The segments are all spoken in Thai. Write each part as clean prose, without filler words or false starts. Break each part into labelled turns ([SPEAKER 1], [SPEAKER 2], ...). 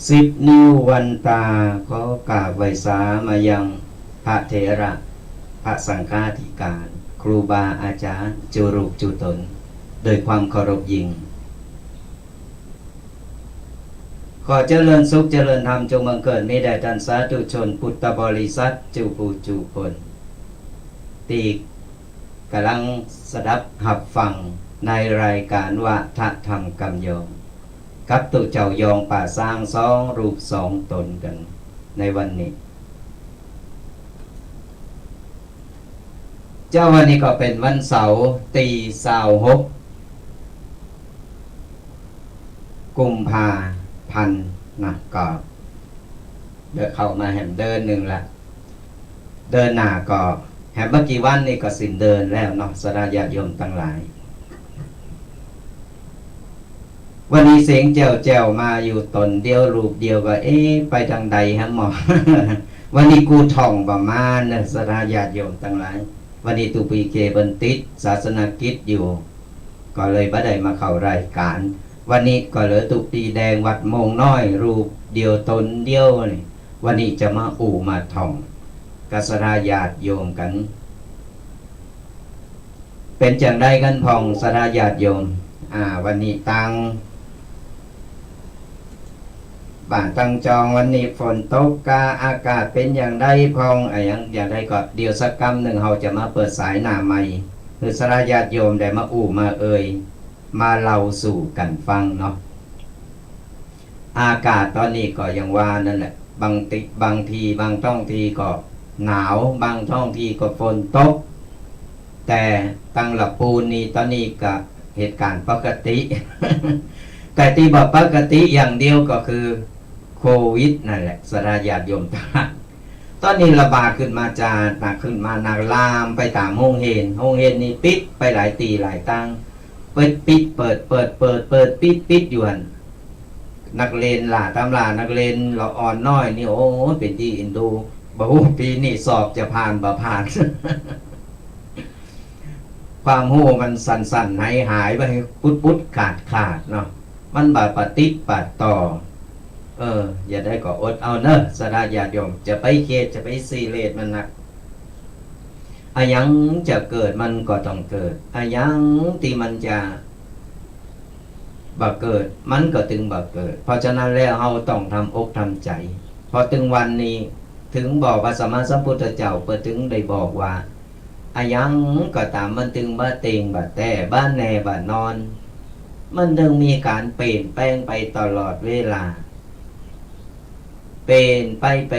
[SPEAKER 1] 10 นิ้ววันตาขอกราบไหว้สามายังพระเถระพระสังฆาธิการครูบาอาจารย์จุรุกจุตนโดยความเคารพยิ่งขอเจริญสุขเจริญธรรมจงบังเกิดมีแด่ท่านสาธุชนพุทธบริษัทจูปูจูคนตีกำลังสดับหับฟังในรายการวะทะธรรมกำยองกับตุเจ้ายองป่าสร้างสองรูปสองตนกันในวันนี้เจ้าวันนี้ก็เป็นวันเสาร์ตี26กุมภาพันธ์นะก็เดินเข้ามาแหมเดินหนึ่งละเดินหน้าก็แหมเมื่อกี้วันนี้ก็สิ้นเดินแล้วเนาะสดาญาติโยมทั้งหลายวันนี้เสียงแจ๋วมาอยู่ตนเดียวรูปเดียวก็ไปทางใดฮะหมอ วันนี้กูท่องประมาณนะสดาญาติโยมทั้งหลายวันนี้ตุปีเกบันติดศาสนกิจอยู่ก็เลยบ่ได้มาเข้ารายการวันนี้ก็เหลือตุปีแดงวัดโมงน้อยรูปเดียวตนเดียวนี่วันนี้จะมามาท่องกษราญาติโยมกันเป็นจังได้กันพองสราญาติโยมวันนี้ตังบ้านตั้งจองวันนี้ฝนตกกาอากาศเป็นอย่างไรพองอย่างไรก็เดี๋ยวสักกำหนึ่งเราจะมาเปิดสายหน้าใหม่คือสราญาติโยมได้มามามาเล่าสู่กันฟังเนาะอากาศตอนนี้ก็ยังว่านั่นแหละบางทีบางท้องทีก็หนาวบางท้องทีก็ฝนตกแต่ตั้งหลับปูนนี่ตอนนี้ก็เหตุการณ์ปกติ แต่ที่บอกปกติอย่างเดียวก็คือโควิดนั่นแหละสราญาติโยมทั้งหลายตอนนี้ระบาดขึ้นมาจาหนักขึ้นมาหนักลามไปตามห้องเฮนนี่ปิดไปหลายตีหลายตั้งเปิดปิดอยู่หันนักเรียนหล่าตำรานักเรียนเราอ่อนน้อยนี่โอ้เป็นที่อินดูบอกว่าปีนี้สอบจะผ่านบ่ผ่าน ความโหมันสั่นหายไปปุ๊ดขาดเนาะมันบาปฏิปัดต่ออย่าได้ก็อดเอาเนอะสดาญาติโยมจะไปเคสจะไปซีเรตมันนักยังจะเกิดมันก็ต้องเกิดยังที่มันจะบ่เกิดมันก็ถึงบ่เกิดเพราะฉะนั้นแล้วเราต้องทำอกทำใจพอถึงวันนี้ถึงบอกพระสัมมาสัมพุทธเจ้าเปิดถึงได้บอกว่ายังก็ตามมันถึงบ่เต็งบ่แต่บ้านแน่บ่นอนมันต้องมีการเปลี่ยนแปลงไปตลอดเวลาเป็นไป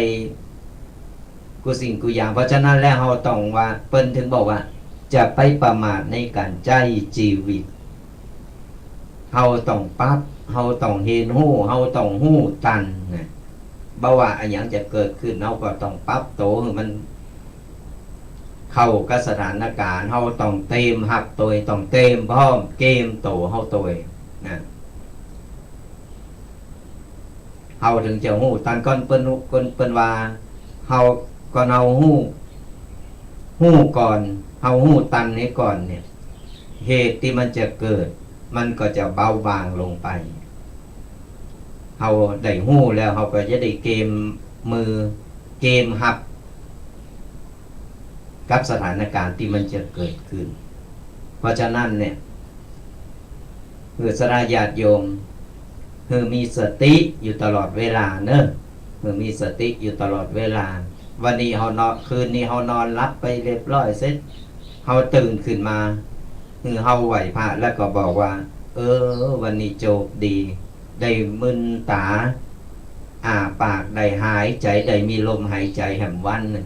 [SPEAKER 1] กูสิ่งกูอย่างเพราะฉะนั้นแล้วเราต้องว่าเปิ้นถึงบอกว่าจะไปประมาทในการใจชีวิตเราต้องปั๊บเราต้องเห็นหู้เราต้องหู้ตันนะบ่ว่าอันหยังจะเกิดขึ้นเราก็ต้องปั๊บโตมันเข้ากับสถานการณ์เราต้องเต็มหักตัวต้องเต็มพร้อมเกมโตเราตัวนะเฮาถึงจะหู้ตันก้อนเปิ้นว่าเฮาก่อนเฮาหู้ก่อนเฮาหู้ตันนี้ก่อนเนี่ยเหตุที่มันจะเกิดมันก็จะเบาบางลงไปเฮาได้หู้แล้วเฮาก็จะได้เกมมือเกมหับกับสถานการณ์ที่มันจะเกิดขึ้นเพราะฉะนั้นเนี่ยคือสราญาติโยมคือมีสติอยู่ตลอดเวลาเนอะคือมีสติอยู่ตลอดเวลาวันนี้เฮานอนคืนนี้เฮานอนรับไปเรียบร้อยเสร็จเฮาตื่นขึ้นมาคือเฮาไหวพระแล้วก็บอกว่าวันนี้โชคดีได้มึนตาปากได้หายใจได้มีลมหายใจแห่งวันหนึ่ง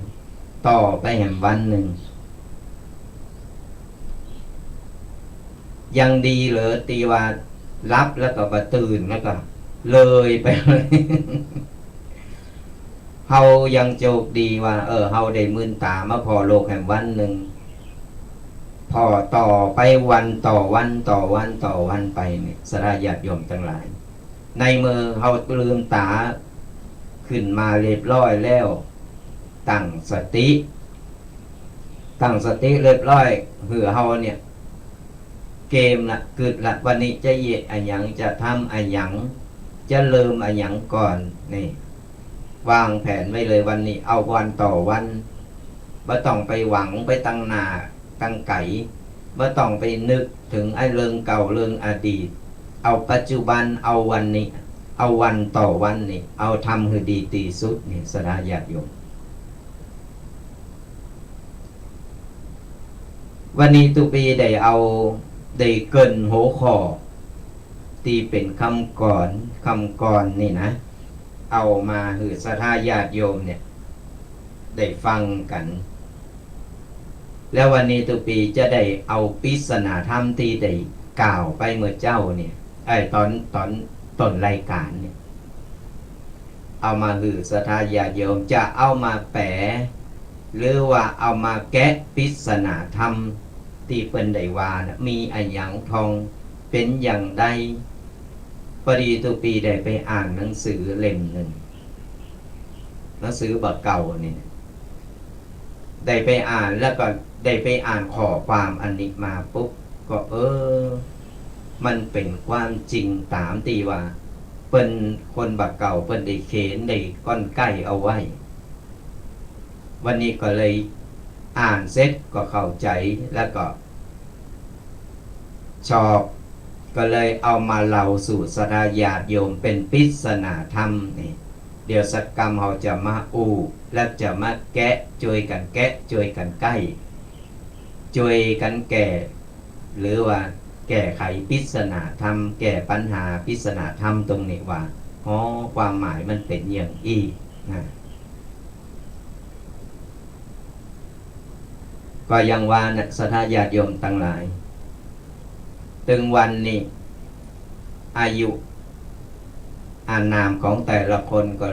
[SPEAKER 1] ต่อไปแห่งวันหนึ่งยังดีเหรอตีว่ารับแล้วก็มาตื่นแล้วก็เลยไปเลย เฮายังโชคดีว่าเฮาได้มื่นตามาพอโลกแห่งวันหนึ่งพอต่อไปวันต่อวันไปเนี่ยสราญาติโยมทั้งหลายในมือเฮาลืมตาขึ้นมาเรียบร้อยแล้วตั้งสติเรียบร้อยเพื่อเฮาเนี่ยเกมละเกิดละวันนี้จะเยะอันหยังจะทำอันหยัง จะเริ่มอะไรอย่างก่อนนี่วางแผนไว้เลยวันนี้เอาวันต่อวันบ่ต้องไปหวังไปตั้งหน้าตั้งไก่บ่ต้องไปนึกถึงไอ้เรื่องเก่าเรื่องอดีตเอาปัจจุบันเอาวันนี้เอาวันต่อวันนี่เอาทำให้ดีที่สุดนี่สดาญาติโยมวันนี้ตุปีได้เอาได้เกินหัวข้อที่เป็นคำก่อนนี่นะเอามาหือสถาญาติโยมเนี่ยได้ฟังกันแล้ววันนี้ตุปีจะได้เอาปริศนาธรรมที่ได้กล่าวไปเมื่อเจ้าเนี่ยตอนต้นรายการเนี่ยเอามาหือสถาญาติโยมจะเอามาแปลหรือว่าเอามาแกะปริศนาธรรมที่เปิ้นได้ว่านะมีอะไรอย่างทองเป็นอย่างใดพอดีตุปีได้ไปอ่านหนังสือเล่มหนึ่งหนังสือบักเก่านี่ได้ไปอ่านแล้วก็ได้ไปอ่านข้อความอันนี้มาปุ๊บก็มันเป็นความจริงตามที่ว่าเปิ้นคนบักเก่าเปิ้นได้เขียนได้ก้อนใกล้เอาไว้วันนี้ก็เลยอ่านเสร็จก็เข้าใจแล้วก็ชอบก็เลยเอามาเล่าสู่สดาญาติโยมเป็นปริศนาธรรมนี่เดี๋ยวสักกรรมเราจะมาและจะมาแกะช่วยกันแกะช่วยกันใกล้ช่วยกันแก่หรือว่าแก้ไขปริศนาธรรมแก้ปัญหาปริศนาธรรมตรงนี้ว่าความหมายมันเป็นอย่างอีนะก็ยังว่านะสถาญาติโยมทั้งหลายถึงวันนี้อายุอานามของแต่ละคนก็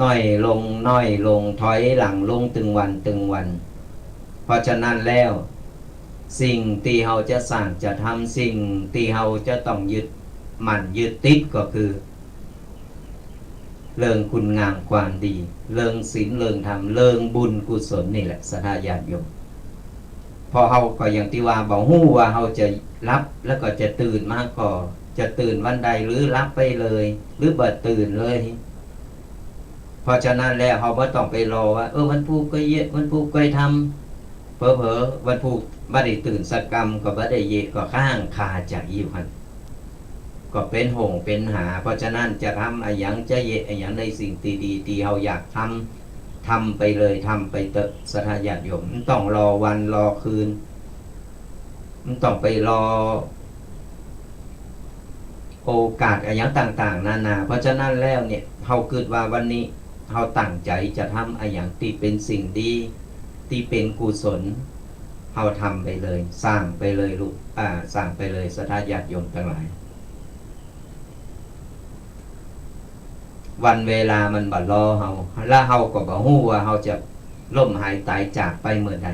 [SPEAKER 1] น้อยลงถอยหลังลงตึงวันเพราะฉะนั้นแล้วสิ่งที่เราจะสร้างจะทำสิ่งที่เราจะต้องยึดมั่นยึดติดก็คือเรื่องคุณงามความดีเรื่องศีลเรื่องธรรมเรื่องบุญกุศลนี่แหละสถาญาติโยมพอเราก็อย่างที่ว่าบอกฮู้ว่าเราจะรับแล้วก็จะตื่นมากก็จะตื่นวันใดหรือรับไปเลยหรือบ่ตื่นเลยเพราะฉะนั้นแล้วเราบ่ต้องไปรอว่าวันพุธก็เยอะวันพุธก็ทำเผลอวันพุธบ่ได้ตื่นสักกรรมก็บ่ได้เยอะก็ข้างคาใจอยู่หั่นก็เป็นห่วงเป็นหาเพราะฉะนั้นจะทำอะไรอย่างจะเยอะอย่างในสิ่งที่ดีที่เราอยากทำไปเลยทำไปเถอะสถาญาติโยมมันต้องรอวันรอคืนมันต้องไปรอโอกาสอะไรอย่างต่างๆนานาเพราะฉะนั้นแล้วเนี่ยเราคิดว่าวันนี้เราตั้งใจจะทำอะไรอย่างที่เป็นสิ่งดีที่เป็นกุศลเราทำไปเลยสร้างไปเลยลูกสร้างไปเลยสถาญาติโยมทั้งหลายวันเวลามันบ่รอเฮาแล้วเฮาก็บ่ฮู้ว่าเฮาจะล้มหายตายจากไปเมื่อใด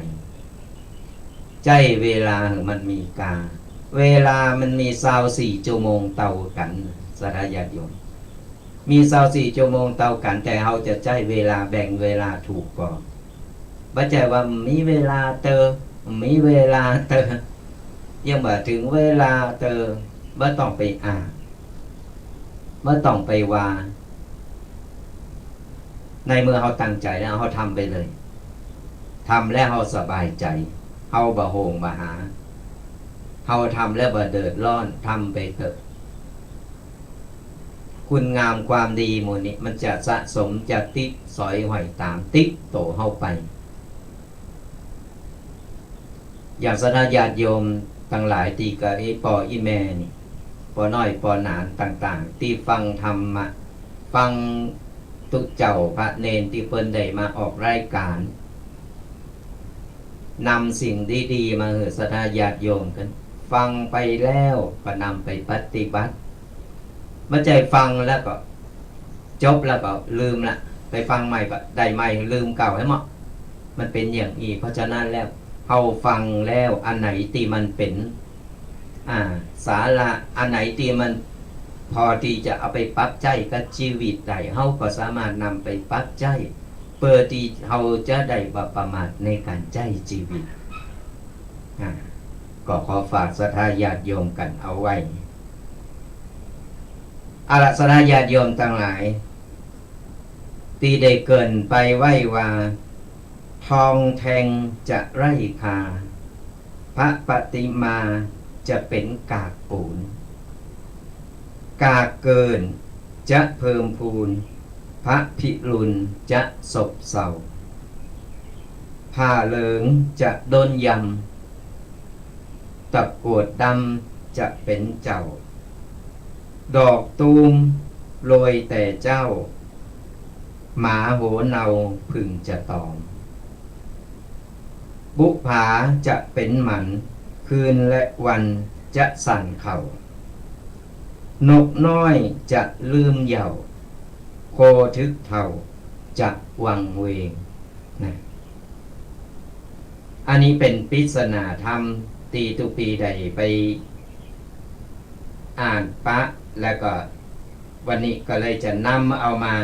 [SPEAKER 1] ใจเวลามันมีกาเวลามันมี24ชั่วโมงเท่ากันสถาญาติโยมมี24ชั่วโมงเท่ากันแต่เฮาจะใช้เวลาแบ่งเวลาถูกก่อนบ่ใช่ว่ามีเวลามีเวลายังบ่ถึงเวลาบ่ต้องไปบ่ต้องไปว่าในเมื่อเขาตั้งใจแล้วเขาทำไปเลยทำแล้วเขาสบายใจเขาบ่โหงบ่หาเขาทำแล้วบ่เดือดร้อนทำไปเถอะคุณงามความดีหมู่นี้มันจะสะสมจะติดสอยห้อยตามติดโตเข้าไปอย่างสถาญาติโยมทั้งหลายตีกับปออีแม่นี่ปอน้อยปอหนานต่างๆที่ฟังธรรมะฟังทุกเจ้าพระเนนที่เพิ่นได้มาออกรายการนำสิ่งดีๆมาให้สถาญาติโยมกันฟังไปแล้วก็นำไปปฏิบัติไม่ใช่ฟังแล้วก็จบแล้วก็ลืมละไปฟังใหม่ก็ได้ใหม่ลืมเก่าให้หมดมันเป็นอย่างนี้เพราะฉะนั้นแล้วเขาฟังแล้วอันไหนที่มันเป็นสาระอันไหนที่มันพอที่จะเอาไปปรับใจกับชีวิตได้เฮาก็สามารถนำไปปรับใจเพื่อที่เฮาจะได้บ่ประมาทในการใจชีวิตก็ขอฝากศรัทธาญาติโยมกันเอาไว้ อารัสนาญาติโยมทั้งหลายตีได้เกินไปไหว้ว่าทองแทงจะไร่คาพระปฏิมาจะเป็นกากปูนกากเกินจะเพิ่มพูนพระพิรุณจะศบเศร้าผ้าเหลืองจะโดนยำตะกรวดดำจะเป็นเจ้าดอกตูมโรยแต่เจ้าหมาโหเนาพึงจะตอมบุผาจะเป็นหมันคืนและวันจะสั่นเข่านกน้อยจะลืมเหย่าโคทึกเท่าจะวังเวงนะอันนี้เป็นปริศนาธรรมตีตุปีใดไปอ่านปะแล้วก็วันนี้ก็เลยจะนำเอามา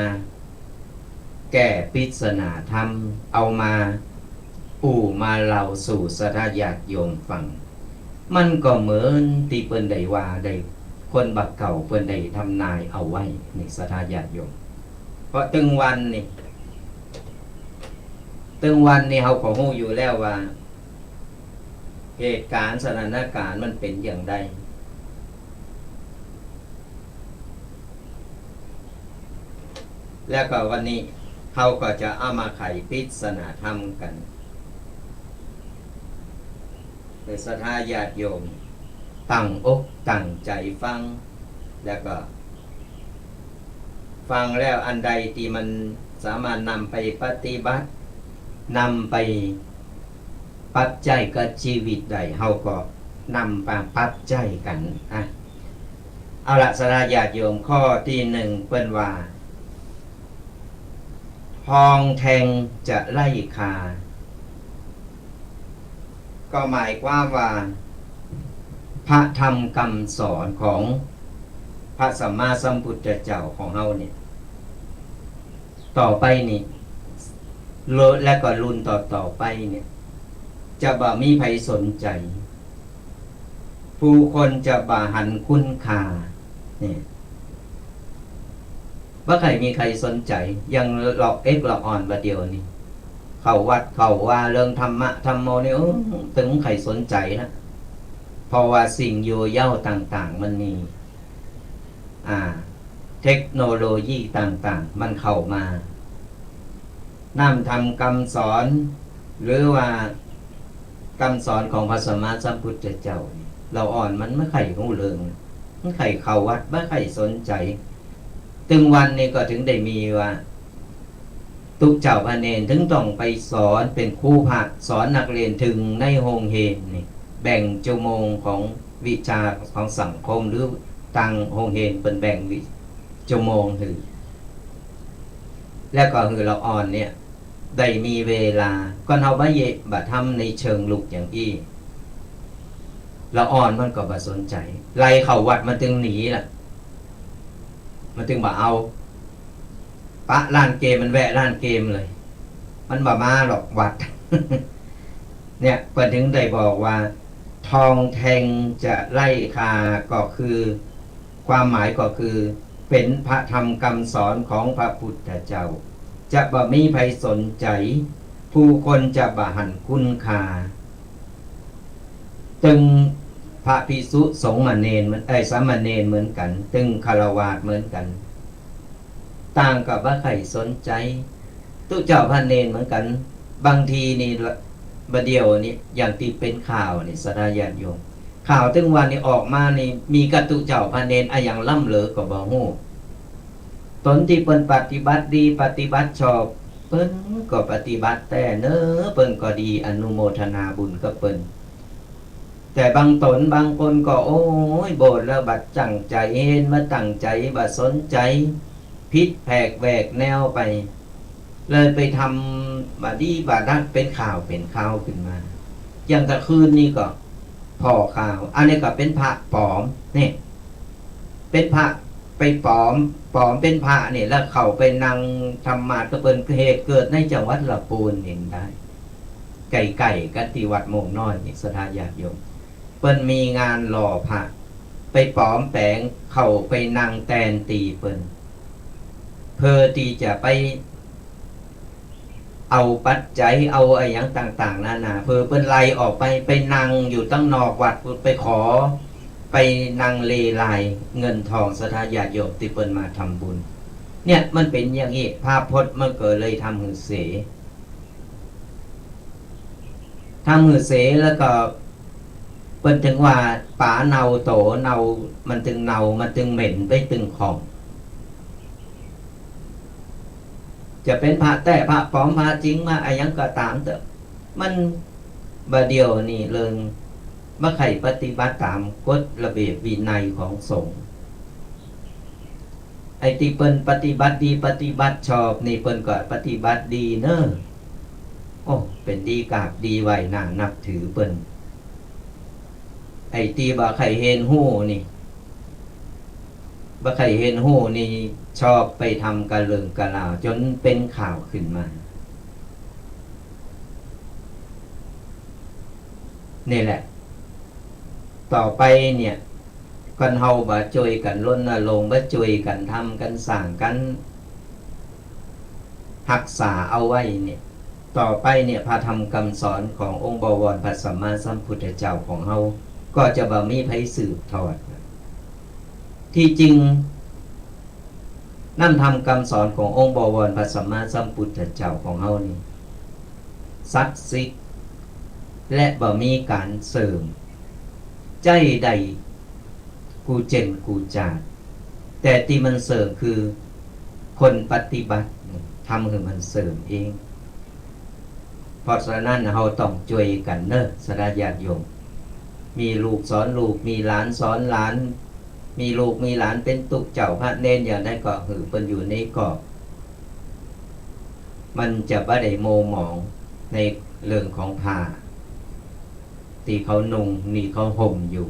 [SPEAKER 1] แก้ปริศนาธรรมเอามามาเล่าสู่สาธญาติโยมฟังมันก็เหมือนที่เปิ้นได้ว่าได้คนบักเก่าเปิ้นได้ทำนายเอาไว้ในสาธญาติโยมเพราะตึงวันนี่เขาก็รู้อยู่แล้วว่าเหตุการณ์สถานการณ์มันเป็นอย่างไรแล้วก็วันนี้เขาก็จะเอามาไขปริศนาธรรมกันในศรัทธาญาติโยมตั้งอกตั้งใจฟังแล้วก็ฟังแล้วอันใดที่มันสามารถนำไปปฏิบัตินำไปปัจจัยกับชีวิตใดเขาก็นำไปปัจจัยกันเอาละศรัทธาญาติโยมข้อที่หนึ่งเปิ้นว่าทองแทงจะไล่คาก็หมายความว่าพระธรรมคำสอนของพระสัมมาสัมพุทธเจ้าของเฮาเนี่ยต่อไปนี่และก็รุ่นต่อไปเนี่ยจะบ่มีใครสนใจผู้คนจะบ่หันคุณค่าเนี่ยว่าใครมีใครสนใจยังหลอกหลอกอ่อนประเดียวนี่เขาวัดเขาว่าเรื่องธรรมะธรรมโมนี่ถึงใครสนใจนะเพราะว่าสิ่งโยเย่าต่างๆมันมีเทคโนโลยีต่างๆมันเข้ามานำทำคำสอนหรือว่าคำสอนของพระสัมมาสัมพุทธเจ้าเราอ่อนมันไม่ใครรู้เรื่องมันใครเข้าวัดไม่ใครสนใจถึงวันนี้ก็ถึงได้มีว่าทุกเจ้าพระเนรถึงต้องไปสอนเป็นครูพระสอนนักเรียนถึงในโรงเรียนนี่แบ่งชั่วโมงของวิชาของสังคมหรือตังโรงเรียนเป็นแบ่งชั่วโมงถือแล้วก็คือเราอ่อนเนี่ยได้มีเวลาก็เอาบะเยบะทำในเชิงลุกอย่างอี้เราอ่อนมันก็บ่สนใจไล่เข้าวัดมันถึงหนีล่ะมันถึงบ่เอาปะร้านเกมมันแวะร้านเกมเลยมันบ่มาหรอกวัด เนี่ยเปิดถึงได้บอกว่าทองแทงจะไล่คาก็คือความหมายก็คือเป็นพระธรรมคำสอนของพระพุทธเจ้าจะบ่มีใครสนใจผู้คนจะบ่หันคุณค่าตึงพระภิกษุสงฆ์มาเนรสามเณรเหมือนกันตึงฆราวาสเหมือนกันต่างกับว่าใครสนใจตุเจ้าพระเนรเหมือนกันบางทีนี่บเดียวนี่อย่างที่เป็นข่าวนี่สาธญาติโยมข่าวถึงวันนี้ออกมานี่มีกตุเจ้าพระเนรอย่างล่ำเหลือก็บ่ฮู้ตนที่เปิ้นปฏิบัติดีปฏิบัติชอบเปิ้นก็ปฏิบัติแต่เนอเปิ้นก็ดีอนุโมทนาบุญกับเปิ้นแต่บางตนบางคนก็โอ้ยโบสถ์แล้วบัดจังใจเห็นมาตั้งใจบัดสนใจพิษแผกแหวกแนวไปเลยไปทำบาดีบาดักเป็นข่าวขึ้นมาอย่างตะคืนนี่ก็พอข่าวอันนี้ก็เป็นพระปลอมนี่เป็นพระไปปลอมเป็นพระเนี่ยแล้วเขาไปนั่งทำมาก็เป็นเหตุเกิดในจังหวัดลำพูนเห็นได้ไก่กันที่วัดโมงน้อยนี่สถานญาติโยมเปิ้นมีงานหล่อพระ ไปปลอมแปลงเข้าไปนั่งแตนตีเปิ้นเพื่อที่จะไปเอาปัจจัยเอาอะไรอย่างต่างๆนานาเพื่อเปิ้นไล่ออกไปนั่งอยู่ตั้งนอกวัดไปขอไปนั่งเลไลเงินทองศรัทธาญาติโยมที่เปิ้นมาทำบุญเนี่ยมันเป็นอย่างนี้ภาพพจน์มันเกิดเลยทำหือเสแล้วก็เปิ้นถึงว่าป่าเนาโตเนามันถึงเนามันถึงเหม็นไปตึงของจะเป็นพระแต่พระปลอมพระจริงมาอะไรยังก็ตามเถอะมันบาเดียวนี่เรื่องมาไข่ปฏิบัติตามกฎระเบียบวินัยของสงฆ์ไอ้ที่เปิ้นปฏิบัติดีปฏิบัติชอบนี่เปิ้นก็ปฏิบัติดีเนอะโอ้เป็นดีกราบดีไหวหน้านับถือเปิ้นไอ้ที่บ่ไข่เห็นหู้นี่บ่ไข่เห็นหู้นี่ชอบไปทำกะเลิงกะลาวจนเป็นข่าวขึ้นมานี่แหละต่อไปเนี่ยกันเฮาบ่ช่วยกันรณรงค์บ่ช่วยกันทำกันสร้างกันรักษาเอาไว้เนี่ยต่อไปเนี่ยพระธรรมคำสอนขององค์บวรพระสัมมาสัมพุทธเจ้าของเฮาก็จะบ่มีไผสืบทอดที่จริงนั่นทำคำสอนขององค์บวรพระสัมมาสัมพุทธเจ้าของเฮานี่ศักดิ์สิทธิ์และบ่มีการเสริมใจใดกูเจนกูจาดแต่ที่มันเสริมคือคนปฏิบัติทำให้มันเสริมเองเพราะฉะนั้นเราต้องช่วยกันเนอะสดาญาติโยมมีลูกสอนลูกมีหลานสอนหลานมีลูกมีหลานเป็นตุกเจ้าพระเนนอย่างได้ก็หือเป็นอยู่ในกรอบมันจะบ่ได้โมหมองในเรื่องของผ้าที่เขานุ่งนี่เขาห่มอยู่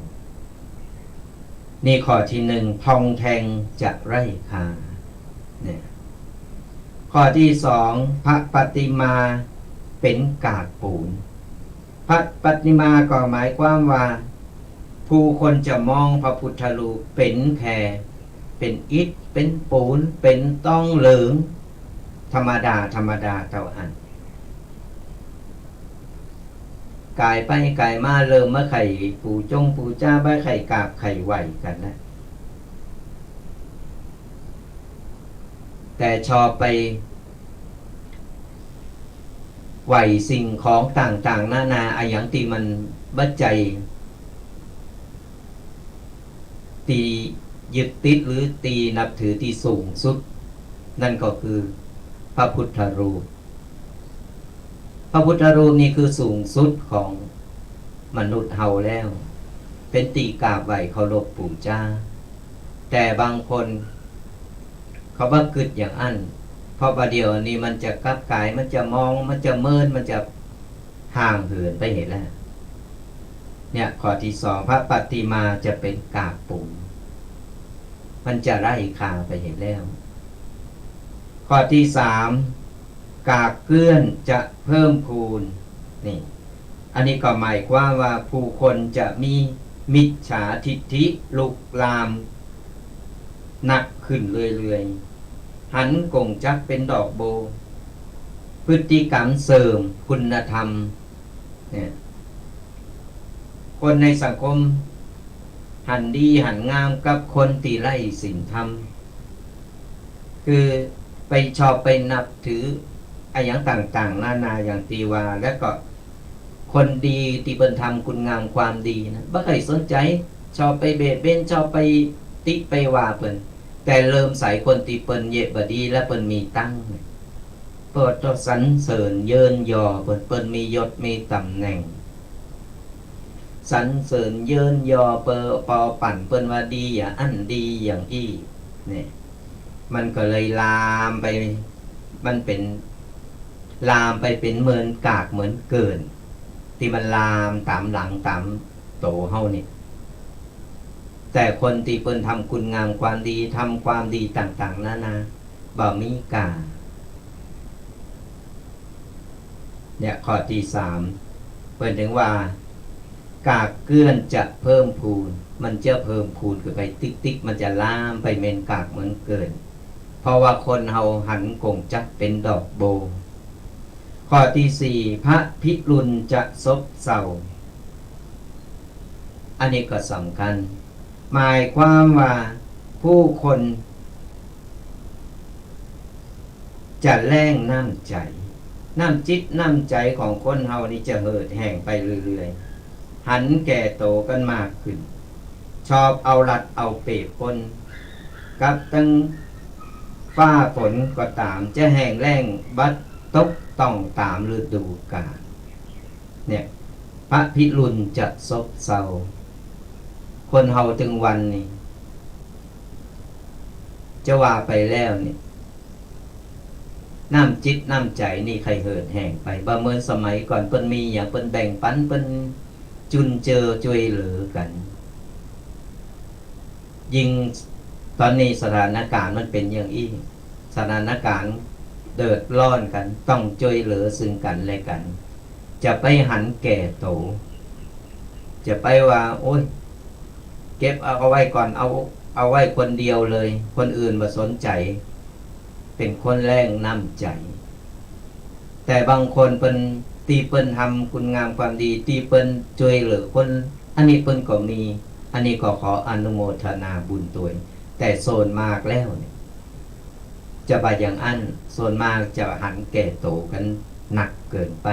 [SPEAKER 1] นี่ข้อที่หนึ่งทองแทงจะไร้ค่าเนี่ยข้อที่สองพระปฏิมาเป็นกากปูนพระปฏิมาก็หมายความว่าผู้คนจะมองพระพุทธรูปเป็นแค่เป็นอิฐเป็นปูนเป็นต้องเหลืองธรรมดาเท่าอันกายไปกายมาเริ่มมาไข่ปู่จ้าใบไข่กาบไข่ไหวกันนะแต่ชอบไปไหวสิ่งของต่างๆนานาอาอย่างที่มันบัดใจตียึดติดหรือตีนับถือที่สูงสุดนั่นก็คือพระพุทธรูปพระพุทธรูปนี่คือสูงสุดของมนุษย์เฮาแล้วเป็นตีกราบไหวเคารพปู่จ้าแต่บางคนเขาบังกึดอย่างอั้นเพราะประเดี๋ยวนี้มันจะกลับกายมันจะมองมันจะเมินมันจะห่างเหินไปเห็นแล้วเนี่ยข้อที่สองพระปฏิมาจะเป็นกากปูนมันจะไร้ค่าไปเห็นแล้วข้อที่สามกากเกลื่อนจะเพิ่มพูนนี่อันนี้ก็หมายความว่าผู้คนจะมีมิจฉาทิฏฐิลุกลามหนักขึ้นเรื่อยๆหันกงจักเป็นดอกโบพฤติกรรมเสริมคุณธรรมเนี่ยคนในสังคมหันดีหันงามกับคนตีไล่ศีลธรรมคือไปชอบไปนับถืออะไรอย่างต่างๆนานาอย่างตีวาแล้วก็คนดีที่เปิ้นทำคุณงามความดีนะบ่เคยสนใจชอบไปเบียดเบียนชอบไปติไปว่าเปิ้นแต่เริ่มใส่คนที่เปิ้นเยะบ่ดีและเปิ้นมีตั้งเปิดต่อสรรเสริญเยินยอเปิ้นมียศมีตำแหน่งสรรเสริญเยินยอปอปั่นเปิ้นว่าดีอย่างอันดีอย่างอี้เนี่ยมันก็เลยลามไปมันเป็นลามไปเป็นเหมือนกากเหมือนเกินที่มันลามตามหลังตามโตเฮานี่แต่คนที่เปิ้นทำคุณงามความดีทำความดีต่างๆนานาบ่มีกาเนี่ยข้อที่สามเปิ้นถึงว่า กากเกลื่อนจะเพิ่มพูนมันจะเพิ่มพูนขึ้นไปติ๊กมันจะล่ามไปเมนกากเหมือนเกินเพราะว่าคนเฮาหันกงจักเป็นดอกโบข้อที่สี่พระพิรุณจะซบเศร้าอันนี้ก็สำคัญหมายความว่าผู้คนจะแล่งน้ำใจน้ำจิตน้ำใจของคนเฮานี่จะเหิดแห่งไปเรื่อยๆหันแก่โตกันมากขึ้นชอบเอารัดเอาเปรียบคนกับตั้งฟ้าฝนก็ตามจะแห้งแล้งบัดตกต้องตามฤดูกาลเนี่ยพระพิรุณจะซบเซาคนเฮาถึงวันนี้จะว่าไปแล้วนี่น้ำจิตน้ำใจนี่ใครเหิดแห่งไปบ่เหมือนสมัยก่อนเพิ่นมีอย่างเพิ่นแบ่งปันเพิ่นจุนเจือช่วยเหลือกันยิ่งตอนนี้สถานการณ์มันเป็นอย่างอี้สถานการณ์เดือดร้อนกันต้องช่วยเหลือซึ่งกันและกันจะไปหันแก่โตจะไปว่าโอ้ยเก็บเอาไว้ก่อนเอาไว้คนเดียวเลยคนอื่นบ่สนใจเป็นคนแรงน้ำใจแต่บางคนเป็นตีเปิ้นทำคุณงามความดีตีเปิ้นช่วยเหลือคนอันนี้เปิ้นก็มีอันนี้ก็ขออนุโมทนาบุญตัวแต่โซนมากแล้วเนี่ยจะไปอย่างอันโซนมากจะหันแก่โตกันหนักเกินไป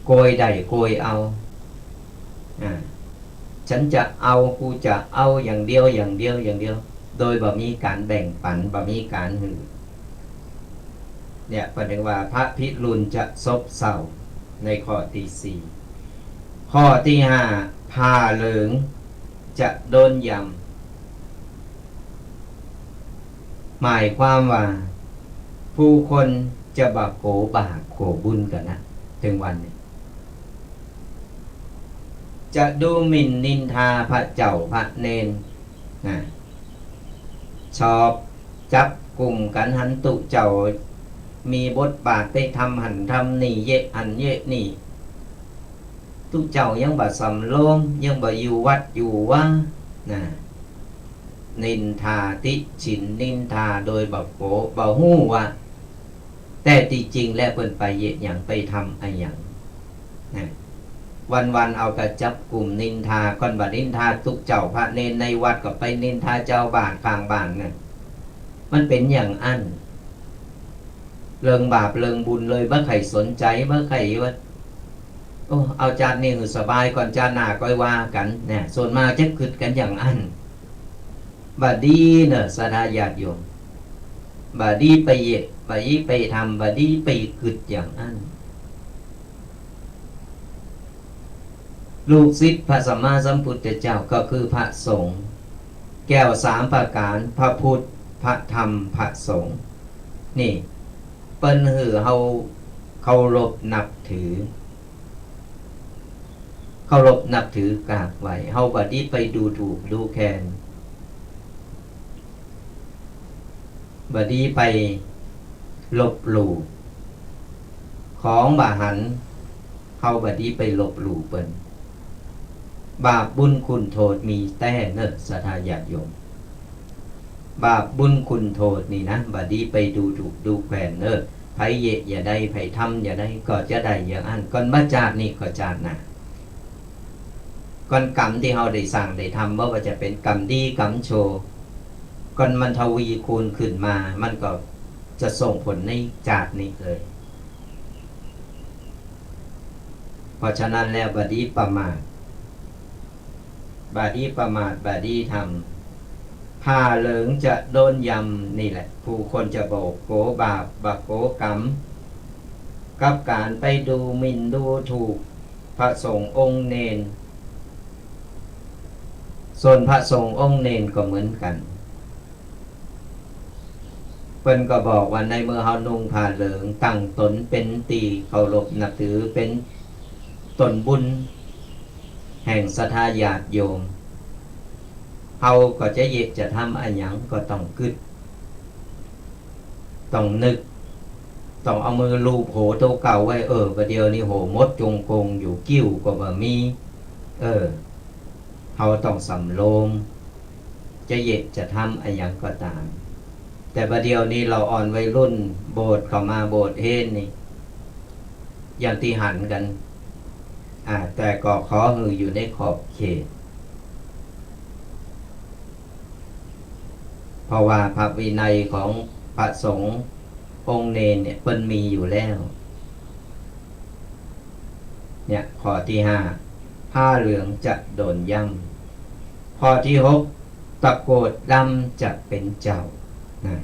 [SPEAKER 1] โกยได้โกยเอาฉันจะเอากูจะเอาอย่างเดียวอย่างเดียวอย่างเดียวโดยบ่มีการแบ่งปันบ่มีการหือเนี่ยประเด็นว่าพระพิรุณจะซบเศร้าในข้อที่สี่ข้อที่ห้าพาเหลิงจะโดนยำหมายความว่าผู้คนจะบาโกบาโขบุญกันนะถึงวันนี้จะดูหมิ่นนินทาพระเจ้าพระเนนนะชอบจับกลุ่มกันหันตุเจ้ามีบทบาทไปทำหันทำนี่เยะอันเยะนี่ตุเจ้ายังบ่สำโลมยังบ่อยู่วัดอยู่ว่านะนินทาติฉินนินทาโดยบ่โกบ่ฮู้ว่าแต่ที่จริงแล้วเพิ่นไปเยะหยังไปทำอะไรหยังนะวันเอากระจับกลุ่มนินทาก่อนบ่นินทาทุกเจ้าพระเนนในวัดก็ไปนินทาเจ้าบ้านข้างบ้านนั่นมันเป็นอย่างอันเรื่องบาปเรื่องบุญเลยบ่ใครสนใจบ่ใครว่าโอ้เอาจานนี้คือสบายก่อนจานหน้าก็ว่ากันเนี่ยส่วนมากจะคิดกันอย่างอันบาดีเนอะสาธาญาติโยมบาดีไปเยะบาดีไปทำบาดีไปคิดอย่างอันลูกศิษย์พระสัมมาสัมพุทธเจ้าก็คือพระสงฆ์แก้วสามประการพระพุทธพระธรรมพระสงฆ์นี่เปิ้นหือเฮาเคารพนับถือเคารพนับถือกราบไหว้เฮาบ่ได้ไปดูถูกดูแคลนบ่ได้ไปลบหลู่ของบ่หันเฮาบ่ได้ไปลบหลู่เปิ้นบาปบุญคุณโทษมีแต่เนิ่นศรัทธาญาติโยมบาปบุญคุณโทษนี่นะบ่ได้ไปดูถูกดูแคลนเนิ่นไผเยะอย่าได้ไผทำอย่าได้ก็จะได้อย่างอันก่อนบ่จาดนี่ก็จาดนะก่อนกรรมที่เฮาได้สร้างได้ทำบ่ว่าจะเป็นกรรมดีกรรมชั่วก่อนมันทวีคูณขึ้นมามันก็จะส่งผลในจาดนี้เลยเพราะฉะนั้นแล้วบ่ได้ประมาทบาดีประมาทบาดีทำผ้าเหลืองจะโดนยำนี่แหละผู้คนจะโบกโกบาปบาโกกรรมกับการไปดูหมิ่นดูถูกพระสงฆ์องค์เนนส่วนพระสงฆ์องค์เนนก็เหมือนกันเพิ่นก็บอกว่าในเมื่อเฮานุ่งผ้าเหลืองตั้งตนเป็นตีเคารพนับถือเป็นตนบุญแห่งศรัทธาญาติโยมเฮาก็จะเยะจะทำอะไรหยังก็ต้องคิดต้องนึก ต้องเอามือลูบโหตัวเก่าไว้ประเดี๋ยวนี้โหมดจงกงอยู่กิ้วก็บ่มีเขาต้องสำโลมจะเยะจะทำอะไรอย่างก็ตามแต่ประเดี๋ยวนี้เราอ่อนวัยรุ่นโบสถ์เข้ามาโบสถ์เฮนนี่อย่างที่หันกันแต่ก็ขอหืออยู่ในขอบเขตเพราะว่าพระวินัยของพระสงฆ์องค์เนรเนี่ยเพิ่นมีอยู่แล้วเนี่ยข้อที่5ผ้าเหลืองจะโดนย่ำข้อที่6ตะโกดดำจะเป็นเจ้านะ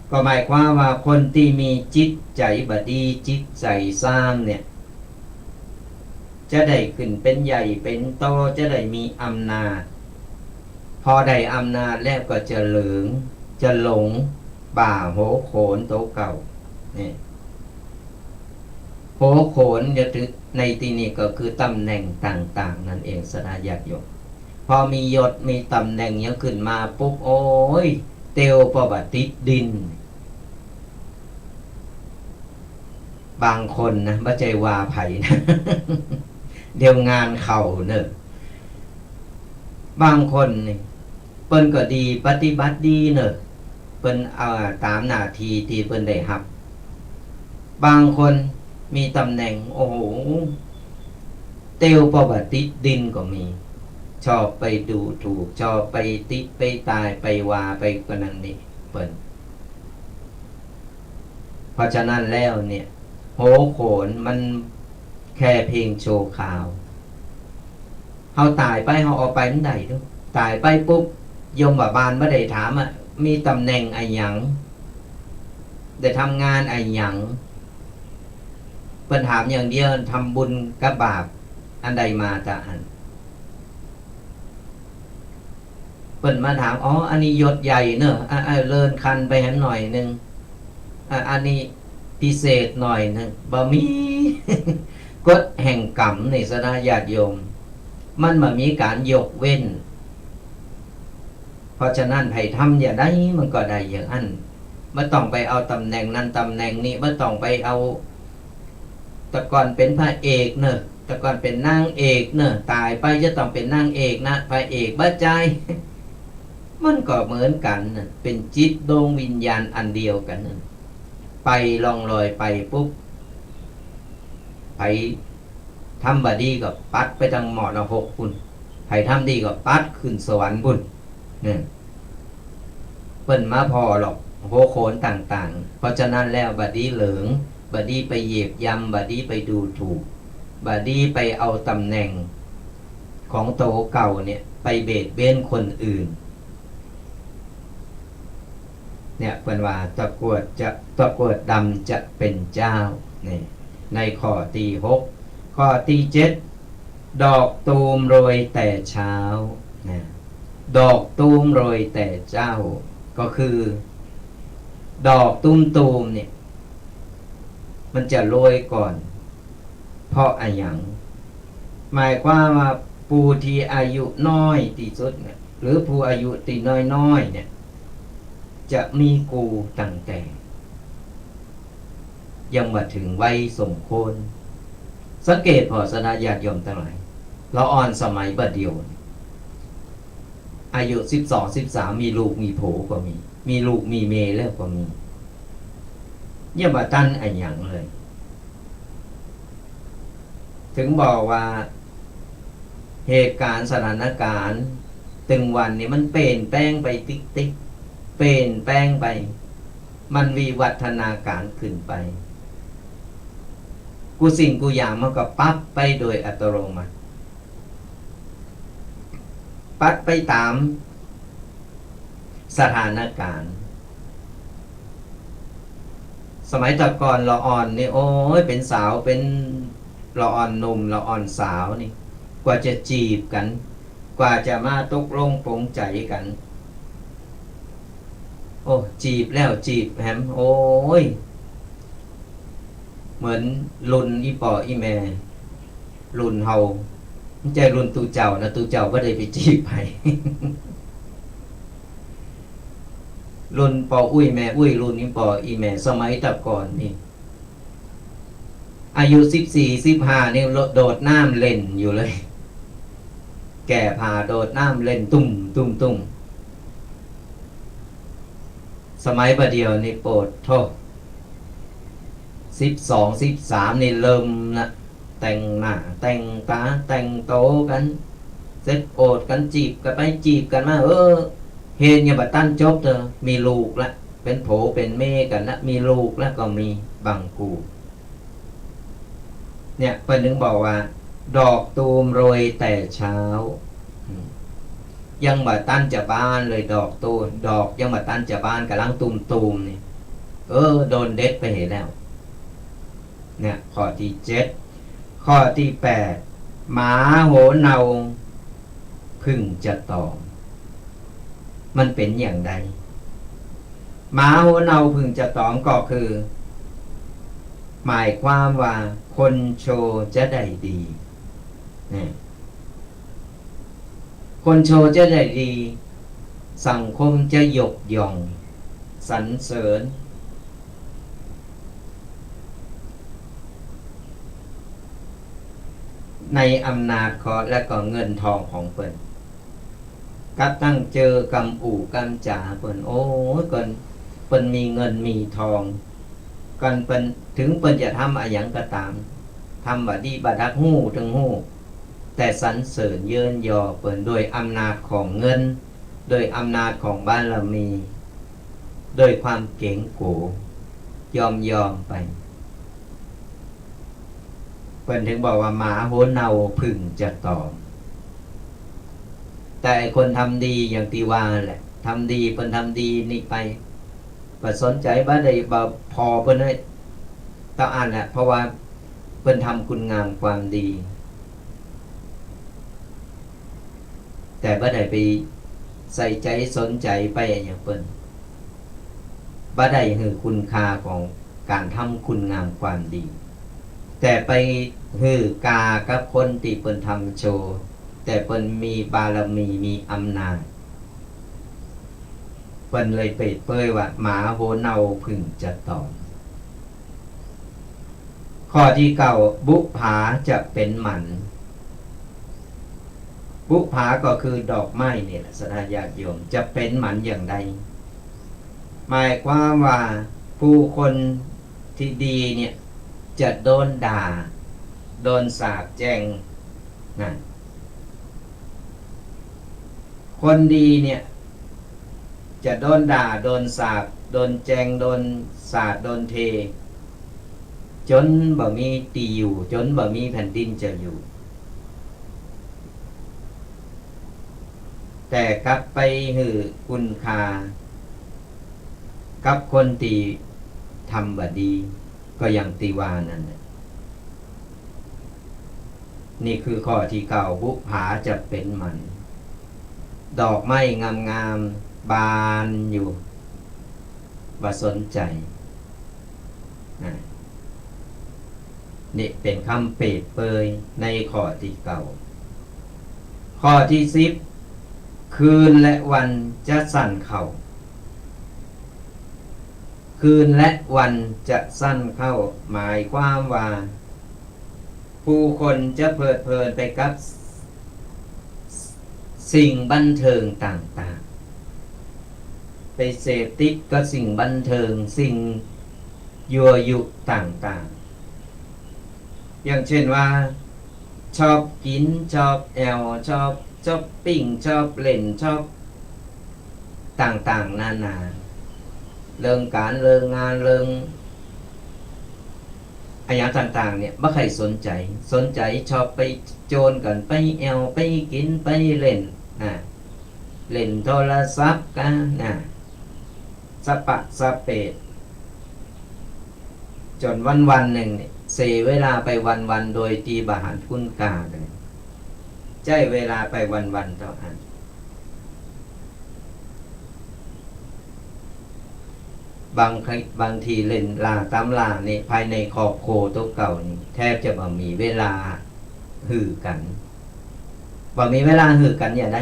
[SPEAKER 1] ก็หมายความว่าคนที่มีจิตใจบดีจิตใจซ้ำเนี่ยจะได้ขึ้นเป็นใหญ่เป็นโตจะได้มีอำนาจพอได้อำนาจแล้วก็จะเหลืองจะหลงบ่าโหโขนโตเก่าเนี่ยโหโขนจะถึงในที่นี้ก็คือตำแหน่งต่างๆนั่นเองสนาญาติโยมพอมียศมีตำแหน่งเนี้ยขึ้นมาปุ๊บโอ้ยเตียวประวัติดินบางคนนะไม่ใจว่าไผ่นะ เดี๋ยวงานเข่าเนอะบางคนนี่เปิ้นก็ดีปฏิบัติดีเนอะเปิ้นตามหน้าที่ที่เปิ้นได้รับบางคนมีตำแหน่งโอ้โหเตียวประวัติดินก็มีชอบไปดูถูกชอบไปติไปตายไปว่าไปกว่านั้นนี่เปิ้นเพราะฉะนั้นแล้วเนี่ยโหโขนมันแค่เพียงโชว์ข่าวเฮาตายไปเฮาเอาไปมันได้ด้วยตายไปปุ๊บยมบาลไม่ได้ถามมีตำแหน่งอะไรหยังได้ทำงานอะไรหยังเพิ่นถามอย่างเดียวทำบุญกับบาปอันใดมาแต่อันเพิ่นมาถามอันนี้ยศใหญ่เนอะเลื่อนคันไปหันหน่อยนึงอันนี้พิเศษหน่อยนึงบ่มี กฎแห่งกรรมในสนาญาติโยมมันบ่มีการยกเว้นเพราะฉะนั้นให้ทำอย่าได้มันก็ได้อย่างนั้นไม่ต้องไปเอาตำแหน่งนั้นตำแหน่งนี้ไม่ต้องไปเอาแต่ก่อนเป็นพระเอกเนอะแต่ก่อนเป็นนางเอกเนอะตายไปจะต้องเป็นนางเอกนะพระเอกบ้าใจ มันก็เหมือนกันนะเป็นจิตดวงวิญญาณอันเดียวกันนะไปลองลอยไปปุ๊บไปทำบดีก็ปัดไปทางหมอนะหกคุณใครทำดีก็ปัดขึ้นสวรรค์บุญเนี่ยเปิ้นมาพอหรอกโหโขนต่างๆเพราะฉะนั้นแล้วบดีเหลืองบดีไปเหยียบยำบดีไปดูถูกบดีไปเอาตำแหน่งของโตเก่าเนี่ยไปเบียดเบียนคนอื่นเนี่ยเป็นว่าตะกรวดดำจะเป็นเจ้านี่ในข้อที่6ข้อที่7ดอกตูมโรยแต่เช้านะดอกตูมโรยแต่เจ้าก็คือดอกตูมเนี่ยมันจะโรยก่อนเพราะอะไรอย่างหมายความว่าผู้ที่อายุน้อยที่สุดเนี่ยหรือผู้อายุที่น้อยเนี่ยจะมีกูตั้งแต่ยังมาถึงวัยสมควรสังเกตพอสนาญาติโยมทั้งหลายเราอ่อนสมัยบัดเดียวอายุ12-13มีลูกมีโผก็มีลูกมีเมย์แล้วก็มีอย่ามาตั้นไอ้หยังเลยถึงบอกว่าเหตุการณ์สถานการณ์ตึงวันนี้มันเปลี่ยนแปลงไปติ๊กเปลี่ยนแปลงไปมันวิวัฒนาการขึ้นไปกูสิ่งกูอย่างมันก็ปั๊บไปโดยอัตโนมัติปัดไปตามสถานการณ์สมัยแต่ก่อนละอ่อนนี่โอ้ยเป็นสาวเป็นละอ่อนหนุ่มละอ่อนสาวนี่กว่าจะจีบกันกว่าจะมาตกลงปลงใจกันโอ้จีบแล้วจีบแฮมโอ้ยเหมือนรุ่นอีปออีแม่รุ่นเฮาไม่ใช่รุ่นตูเจ้านะตูเจ้าไม่ได้ไปจีบไป รุ่นปออุ้ยแม่อุ้ยรุ่นนี้ปออีแม่สมัยแตะก่อนนี่อายุ14 15นี่โดดน้ำเล่นอยู่เลยแก่พาโดดน้ำเล่นตุ่มตุ่มตุ่มสมัยประเดียวนี่โปรดโทษ12 13นี่เริ่มนะแต่งหน้าแต่งตาแต่งโตกันเซ็ตโอดกันจีบกันไปจีบกันมาเฮนอย่าบัดตั้นจบเถอะมีลูกละเป็นโผเป็นเมกันละมีลูกแล้วก็มีบังกูเนี่ยเพิ่นถึงบอกว่าดอกตูมโรยแต่เช้ายังบัดตั้นจะบ้านเลยดอกตูมดอกยังบัดตั้นจะบ้านกำลังตูมตูมนี่โดนเด็ดไปเห็นแล้วเนี่ยข้อที่7ข้อที่8หมาโหเนาพึ่งจะตอมมันเป็นอย่างใดหมาโหเนาพึ่งจะตอมก็คือหมายความว่าคนโชว์จะได้ดีเนี่ยคนโชว์จะได้ดีสังคมจะยกย่องสรรเสริญในอำนาจของและก็เงินทองของเพิ่นกับตั้งเจอกำอู่กำจ่าเพิ่นเพิ่นมีเงินมีทองกันเพิ่นถึงเพิ่นจะทำอะไรอย่างก็ตามทำบัดดีบัดดักหู้ถึงหู้แต่สรรเสริญเยินยอเพิ่นโดยอำนาจของเงินโดยอำนาจของบารมีโดยความเก๋งโกยอมไปเพิ่นถึงบอกว่าหมาโหเนาพึ่งจะตอมแต่คนทำดีอย่างที่ว่าแหละทำดีเพิ่นทำดีนี่ไปบ่สนใจบ่ได้บ่พอเพิ่นให้ต้องอ่านแหละเพราะว่าเพิ่นทำคุณงามความดีแต่บ่ได้ไปใส่ใจสนใจไปอย่างเพิ่นบ่ได้เห็นคุณค่าของการทำคุณงามความดีแต่ไปฮือกากับคนที่เพิ่นทำโชว์แต่เพิ่นมีบารมีมีอำนาจเพิ่นเลยเปรยเปรยว่าหมาโหเนาพึ่งจะตอมข้อที่9บุภาจะเป็นหมันบุภาก็คือดอกไม้นี่แหละสถานญาติโยมจะเป็นหมันอย่างใดหมายความว่าผู้คนที่ดีเนี่ยจะโดนด่าโดนสาปแช่งนะคนดีเนี่ยจะโดนด่าโดนสาปโดนแช่งโดนสาปโดนเทจนบ่มีที่อยู่จนบ่มีแผ่นดินจะอยู่แต่กลับไปหือคุณค่ากับคนที่ทำบ่ดีก็อย่างตีวานั่นแหละนี่คือข้อที่9บุภาจะเป็นหมันดอกไม้งามๆบานอยู่บ่สนใจนี่เป็นคำเปรยเปรยในข้อที่9ข้อที่10คืนและวันจะสั่นเข้าคืนและวันจะสั้นเข้าหมายความว่าผู้คนจะเพลิดเพลินไปกับสิ่งบันเทิงต่างๆไปเสพติดกับสิ่งบันเทิงสิ่งยั่วยุต่างๆอย่างเช่นว่าชอบกินชอบแอลชอบช้อปปิ้งชอบเล่นชอบต่างๆนานาเรื่องการเรื่องงานเรื่องอะไรต่างๆเนี่ยไม่ใครสนใจชอบไปโจรกันไปแอลไปกินไปเล่นเล่นโทรศัพท์กันสะปะสะเปดจนวันหนึ่งเนี่ยเสียเวลาไปวันโดยที่บาหารคุณกาเลยใช้เวลาไปวันเท่านั้นบางทีเล่นลาตามลานี่ภายในขอบโคตัวเก่านี่แทบจะบ่มีเวลาหือกันบ่มีเวลาหือกันอย่างไร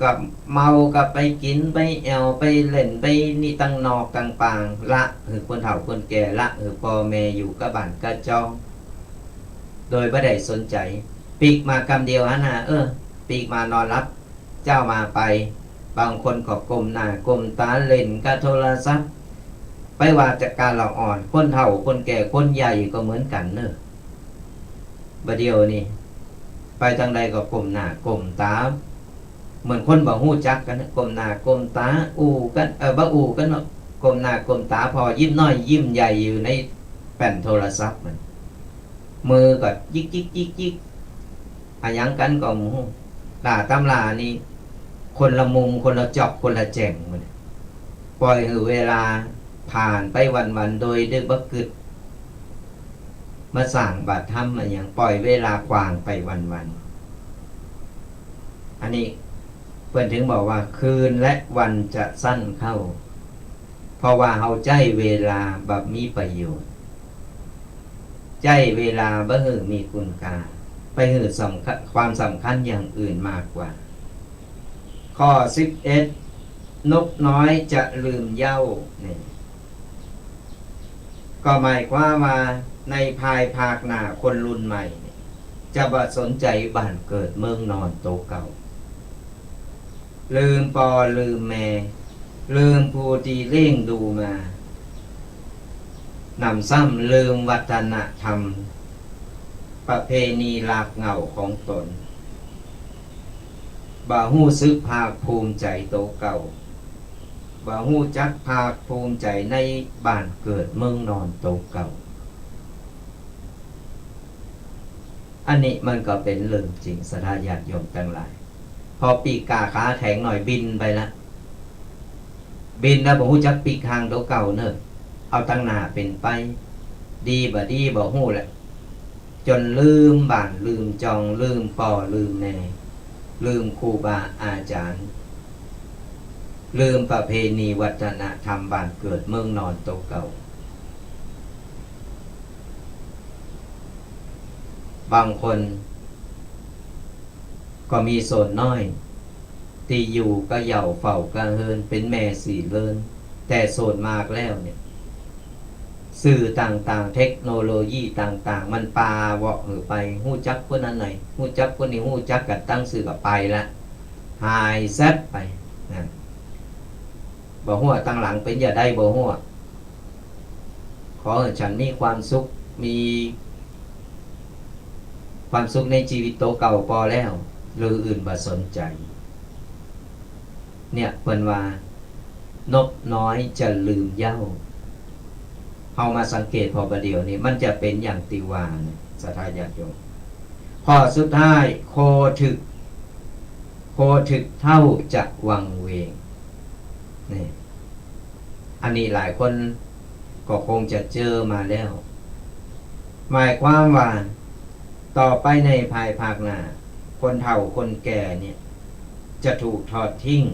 [SPEAKER 1] กับเมากับไปกินไปแอวไปเล่นไปนี่ตั้งนอกตั้งปางละคือคนเฒ่าคนแก่ละคือพ่อแม่อยู่กับบ้านกับจองโดยไม่ได้สนใจปีกมากำเดียวฮะนะปีกมานอนรับเจ้ามาไปบางคนก็กลมหน้ากลมตาเล่นกับโทรศัพท์ไปว่าจากการเราอ่อนคนเฒ่าคนแก่คนใหญ่ก็เหมือนกันเนอะบัดเดียวนี่ไปทางใดก็กลมหน้ากลมตาเหมือนคนบ่ฮู้จักกันกลมหน้ากลมตาอู่กันบ่อู่กันเนาะกลมหน้ากลมตาพอยิ้มน้อยยิ้มใหญ่อยู่ในแป้นโทรศัพท์มันมือก็ยิกยิกยิกยิกอะยังกันก็หมู่ด่าตำรานี่คนละมุมคนละจอกคนละแจ่งมันปล่อยให้เวลาผ่านไปวันๆโดยดึกบ่กึดมาสร้างบาตรธรรมอะหยังปล่อยเวลากวางไปวันๆอันนี้เพื่อนถึงบอกว่าคืนและวันจะสั้นเข้าเพราะว่าเฮาใจเวลาแบบมีประโยชน์ใจเวลาบ่ฮือมีคุณค่าไปฮือสำคัญความสำคัญอย่างอื่นมากกว่าข้อ11นกน้อยจะลืมเหย้านี่ก็หมายความว่าในภายภาคหน้าคนรุ่นใหม่จะบ่สนใจบ้านเกิดเมืองนอนโตเก่าลืมปอลืมแม่ลืมผู้ที่เลี้ยงดูมานำซ้ำลืมวัฒนธรรมประเพณีหลากเหงาของตนบ่ฮู้สึกภาคภูมิใจโตเก่าบ่ฮู้จักภาคภูมิใจในบ้านเกิดเมืองนอนโตเก่าอันนี้มันก็เป็นเรื่องจริงศรัทธาญาติโยมทั้งหลายพอปีกกาขาแข็งหน่อยบินไปละบินแล้วบ่ฮู้จักปีกหางโตเก่าเนอะเอาตั้งหน้าเป็นไปดีบ่ดีบ่ฮู้แหละจนลืมบ้านลืมจองลืมป่อลืมแม่ลืมครูบาอาจารย์ลืมประเพณีวัฒนธรรมบ้านเกิดเมืองนอนโตเก่าบางคนก็มีโซนน้อยที่อยู่ก็เหย่าเฝ้าก็เฮินเป็นแม่สี่เลินแต่โซนมากแล้วเนี่ยสื่อต่างๆเทคโนโลยีต่างๆมันปาเวาะหือไปหู้จักคนนั้นหน่อยหู้จักคนนี้หู้จักกันตั้งสื่อกับไปละหายแซดไปนะบ่หัวตั้งหลังเป็นอย่าได้บ่หัวขอให้ฉันมีความสุขมีความสุขในชีวิตโตเก่าพอแล้วหรืออื่นบ่สนใจเนี่ยเพิ่นว่านกน้อยจะลืมเหย้าเฮามาสังเกตพอประเดี๋ยวนี้มันจะเป็นอย่างติวานะศรัทธาญาติโยมข้อสุดท้ายโคถึกเท่าจะวังเวงนี่อันนี้หลายคนก็คงจะเจอมาแล้วหมายความว่าต่อไปในภายภาคหน้าคนเฒ่าคนแก่เนี่ยจะถูกทอดทิ้ง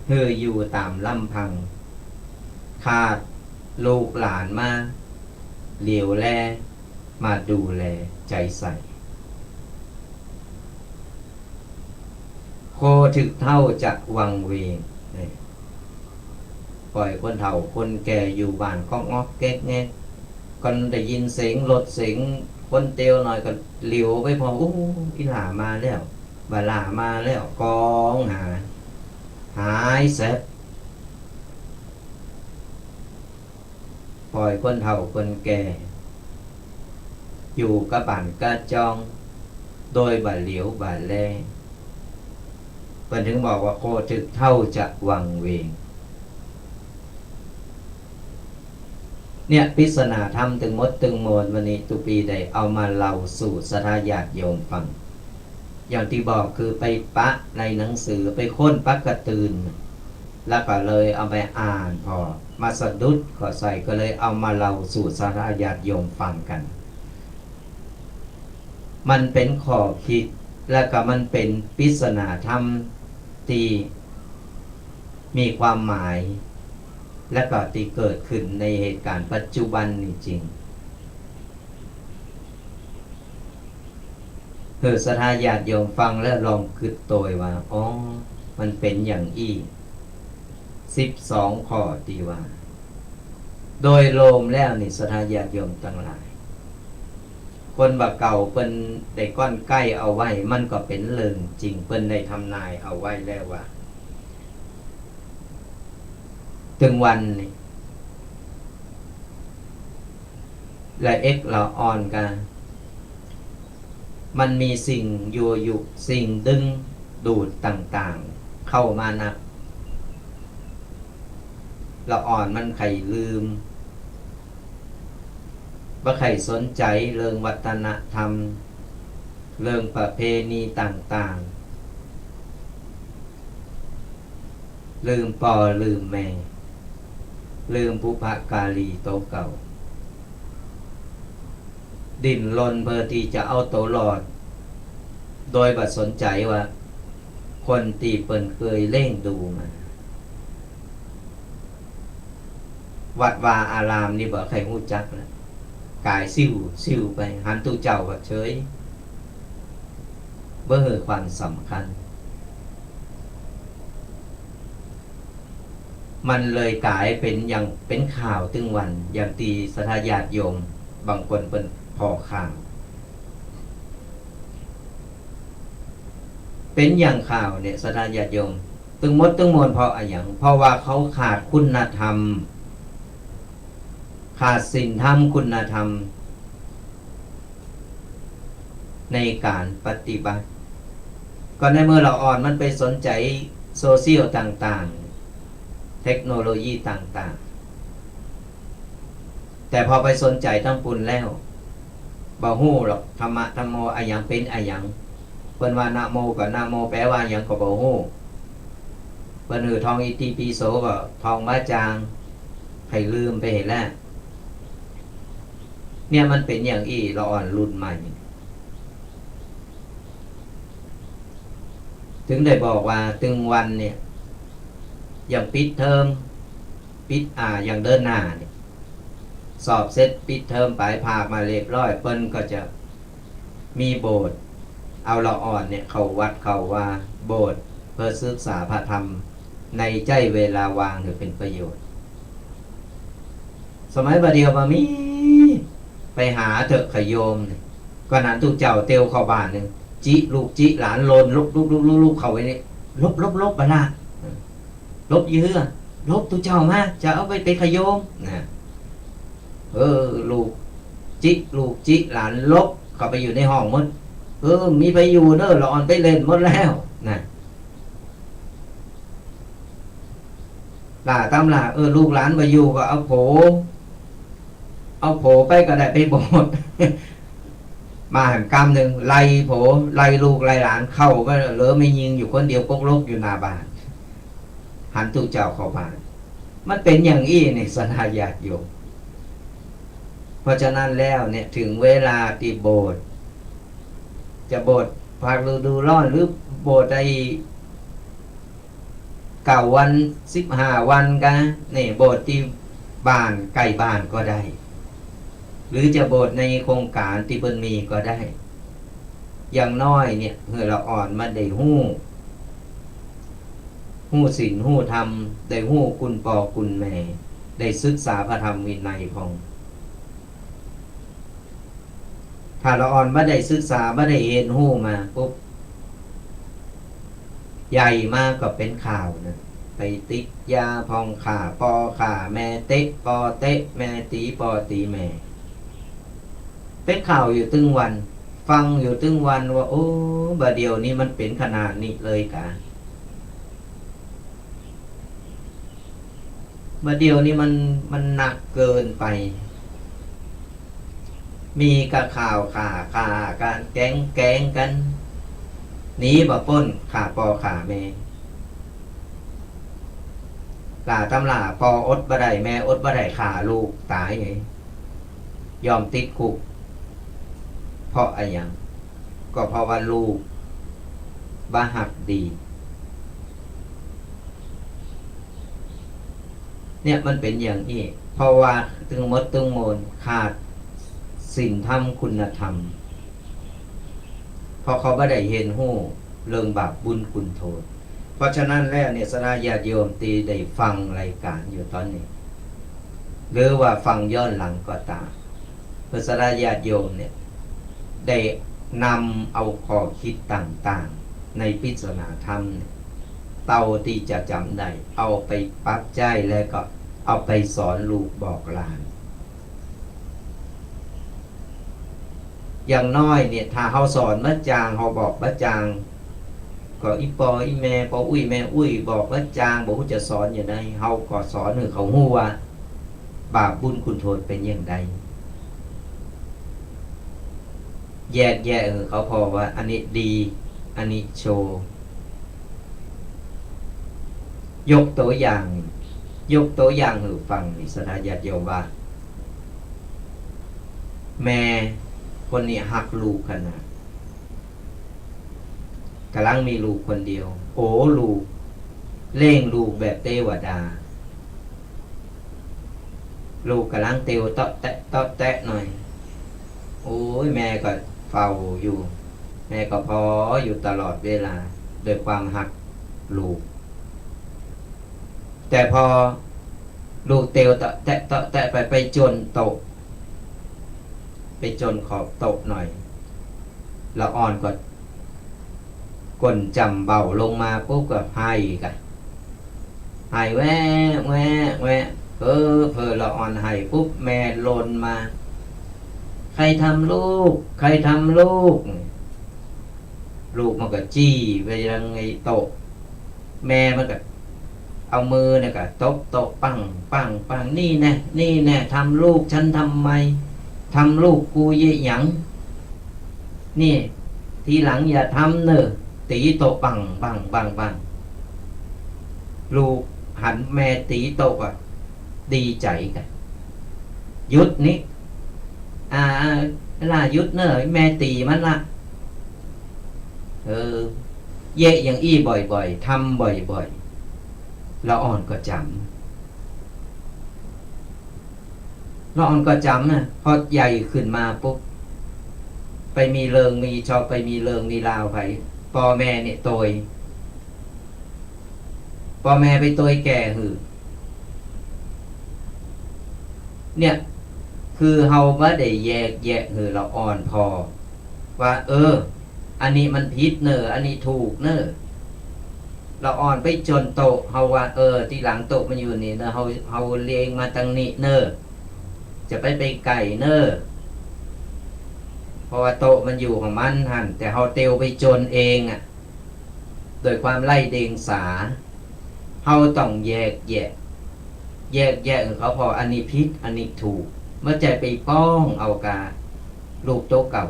[SPEAKER 1] เพื่ออยู่ตามลำพังขาดลูกหลานมาเหลียวแลมาดูแลใจใส่โคถึกเท่าจะวังเวงปล่อยคนเฒ่าคนแก่อยู่บ้านก็งอกแก๊กแงกก็ได้ยินเสียงรถเสียงคนเตียวหน่อยก็เหลียวไปพอโอ้อีหล่ามาแล้วบาหล่ามาแล้วกองหายเสร็จปล่อยคนเฒ่าคนแก่อยู่กับบ้านกับจองโดยบ่เหลียวบ่แลเพิ่นถึงบอกว่าโคถึกเท่าจะวังเวงเนี่ยปริศนาธรรมถึงมดถึงโมนวันนี้ตุปีได้เอามาเล่าสู่ศรัทธาญาติโยมฟังอย่างที่บอกคือไปปะในหนังสือไปค้นปักกระตืนแล้วก็เลยเอาไปอ่านพอมาสะดุดขอใส่ก็เลยเอามาเล่าสู่ศรัทธาญาติโยมฟังกันมันเป็นข้อคิดและก็มันเป็นปริศนาธรรมที่มีความหมายและก็ที่เกิดขึ้นในเหตุการณ์ปัจจุบันนี่จริงศรัทธาญาติโยมฟังแล้วลองคิดโตยว่าอ๋อ มันเป็นอย่างอี้12 ข้อตีว่า โดยโลมแล้วนี่สถาญาติโยมทั้งหลายคนบ่เก่าเปิ้นได้ก้อนใกล้เอาไว้มันก็เป็นเรื่องจริงเปิ้นได้ทำนายเอาไว้แล้วว่าถึงวันนี่ละเอ็กละออนกันมันมีสิ่งยั่วยุสิ่งดึงดูดต่างๆเข้ามานักละอ่อนมันไข่ลืมว่าใครสนใจเรื่องวัฒนธรรมเรื่องประเพณีต่างๆลืมป่อลืมแม่ลืมบุพการีโตเก่าดิ้นรนเพื่อที่จะเอาตัวรอดโดยบัดสนใจว่าคนตีเปิ่นเคยเล่งดูมาวัดวาอารามนี่บอกใครหู้จักนะกายซิวไปหันตู้เจ้าก็เฉยเบื่อความสำคัญมันเลยกลายเป็นอย่างเป็นข่าวตึงวันอย่างตีสถาญาติโยมบางคนเป็นพอข่าวเป็นอย่างข่าวเนี่ยสถาญาติโยมตึงมดตึงมวลเพราะอะไรอย่างเพราะว่าเขาขาดคุณธรรมขาดศีลธรรมคุณธรรมในการปฏิบัติก็ในเมื่อเราอ่อนมันไปสนใจโซเชียลต่างๆเทคโนโลยีต่างๆแต่พอไปสนใจทั้งปุนแล้วบ่ฮู้หรอกธรรมะธรรมโมอะหยังเป็นอะหยังเพิ่นว่านะโมก็นะโมแปลว่าหยังก็บ่ฮู้เพิ่นหือทองอิติปิโสก็ทองมาจางให้ลืมไปเห็นแล้วเนี่ยมันเป็นอย่างอี้เราอ่อนรุ่นใหม่ถึงได้บอกว่าตึงวันเนี่ยอย่างปิดเทอมปิดอย่างเดินหน้าเนี่ยสอบเสร็จปิดเทอมไปพามาเรียบร้อยเปิ้นก็จะมีโบสถ์เอาเราอ่อนเนี่ยเขาวัดเขาว่าโบสถ์เพื่อศึกษาพระธรรมในใจเวลาวางหรือเป็นประโยชน์สมัยบัดเดียวมามีไปหาเถอะขโยมก็นั้นทุกเจ้าเตียวเข้าบ้านหนึ่งจิลูกจิหลานโลนลุกเข้าไว้นี่ลบบ้านะลบยื้อลบทุกเจ้ามาจะเอาไปเป็นขโยมนะลูกจิหลานลบเข้าไปอยู่ในห้องหมดมีไปอยู่เด้อหลอนไปเล่นหมดแล้วนะล่าตำล่าลูกหลานไปอยู่ก็เอาโผไปก็ได้ไปโบสถ์มาหันกรรมหนึ่งไล่ลูกไล่หลานเข้าก็เหลือไม่ยิงอยู่คนเดียวกกลกอยู่หน้าบ้านหันตู้เจ้าเข้าบ้านมันเป็นอย่างอี้ในสถาญาติโยมเพราะฉะนั้นแล้วเนี่ยถึงเวลาที่โบสถ์จะโบสถ์ภาคฤดูร้อนหรือโบสถ์ได้9 วัน15 วันกันนี่โบสถ์ที่บ้านใกล้บ้านก็ได้หรือจะโบสถ์ในโครงการที่เพิ่นมีก็ได้อย่างน้อยเนี่ยเมื่อเราอ่อนมาได้ฮู้ศีลฮู้ธรรมได้ฮู้คุณพ่อคุณแม่ได้ศึกษาพระธรรมวินัยของถ้าเราอ่อนมาได้ศึกษามาได้เรียนฮู้มาปุ๊บใหญ่มากก็เป็นข่าวนะไปติดยาพองขาปอขาแม่เตะปอเตะแม่ตีปอตีแม่เป็นข่าวอยู่ตึงวันฟังอยู่ตึงวันว่าโอ้บาเดียวนี้มันเป็นขนาดนี้เลยกะบาเดียวนี้มันหนักเกินไปมีกะข่าวขาการแกงกันหนีบ่ป้นขาปอขาแม่กาตำลาปออดบ่ได้แม่อดบ่ได้ขาลูกตายไงยอมติดคุกเพราะอะไรอย่างก็เพราะว่าลูกบ้าหักดีเนี่ยมันเป็นอย่างนี้เพราะว่าตึงมดตึงโมนขาดศีลธรรมคุณธรรมพอเขาไม่ได้เห็นหู้เรื่องบาปบุญคุณโทษ เพราะฉะนั้นแล้วเนี่ยสราญาติโยมตีได้ฟังรายการอยู่ตอนนี้หรือว่าฟังย้อนหลังก็ตามเพื่อสราญาติโยมเนี่ยได้นำเอาข้อคิดต่างๆในปริศนาธรรมเต่าที่จะจำได้เอาไปปรับใจแล้วก็เอาไปสอนลูกบอกหลานอย่างน้อยเนี่ยถ้าเขาสอนบัจจางเขาบอกบัจจางก็อีปออีแม่ปออุ้ยแม่อุ้ยบอกบัจจางบอกจะสอนอย่างไรเขาก็สอนให้เขาฮู้ว่าบาปบุญคุณโทษเป็นอย่างไรแยกเขาพอว่าอันนี้ดีอันนี้โชว์ยกตัวอย่างให้ฟังนิสราญาติโยมว่าแม่คนนี้หักลูกขนาดกำลังมีลูกคนเดียวโอ้ลูกเล่งลูกแบบเทวดาลูกกำลังเตียวเตาะแตะหน่อยโอ้ยแม่ก็เฝ้าอยู่แม่ก็พออยู่ตลอดเวลาโดยความหักลูกแต่พอลูกเตียวเตาะแตะไปจนโตะไปจนขอบโตะหน่อยละอ่อนก็ก้นจำเบาลงมาปุ๊บก็ให้กันให้แวะเพอละอ่อนให้ปุ๊บแม่ลนมาใครทำลูกลูกมันก็จี้ไปยังไงโตะแม่มันก็เอามือเนี่ยก็ตบโตะปังนี่แน่ทำลูกฉันทำไมทำลูกกูเยี่ยหยังนี่ทีหลังอย่าทำเนอะตีโตะปังลูกหันแม่ตีโตะอ่ะดีใจกันยุดนี้ล่ะยุดเนอะแม่ตีมันละเย่อย่างอี้บ่อยๆทำบ่อยๆเราอ่อนก็จำนะพอใหญ่ขึ้นมาปุ๊บไปมีเริงมีชอบไปมีเริงมีราวไปพ่อแม่เนี่ยโตยพ่อแม่ไปโตยแก่หือเนี่ยคือเฮาบ่ได้แยกหือเราอ่อนพอว่าอันนี้มันผิดเนอะอันนี้ถูกเนอะเราอ่อนไปจนโตเฮาว่าที่หลังโตมันอยู่นี่เนอะเฮาเลี้ยงมาตั้งนี้เนอะจะไปไก่เนอะเพราะว่าโตมันอยู่ของมันหันแต่เฮาเตียวไปจนเองอ่ะโดยความไล่เดียงสาเฮาต้องแยกเขาพออันนี้ผิดอันนี้ถูกเมื่อใจไปป้องเอากาลูกโตเก่า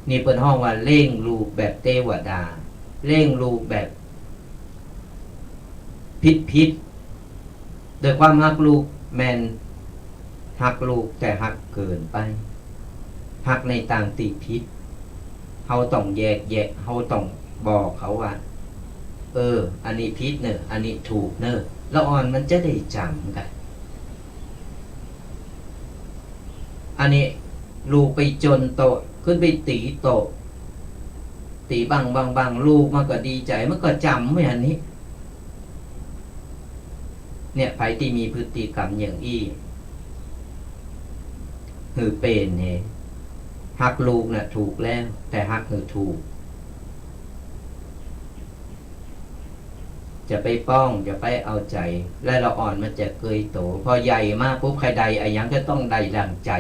[SPEAKER 1] นี่เปิ้นห้องว่าเล่งลูกแบบเทวดาเล่งลูกแบบผิดโดยความหักลูกแมนหักลูกแต่หักเกินไปหักในต่างติผิดเขาต้องแยกเขาต้องบอกเขาว่าอันนี้ผิดเนอะอันนี้ถูกเนอะแล้วอ่อนมันจะได้จำกันอันนี้ลูกไปจนโตขึ้นไปตีโตตีบังลูกมันก็ดีใจมันก็จำไม่อันนี้เนี่ยไผที่มีพฤติกรรมอย่างอี้หือเป็นเนี่ยหักลูกน่ะถูกแล้วแต่หักหือถูกจะไปป้องจะไปเอาใจและเราอ่อนมันจะเกยโตพอใหญ่มากปุ๊บใครใดไอ้ยังก็ต้องใดดังใจ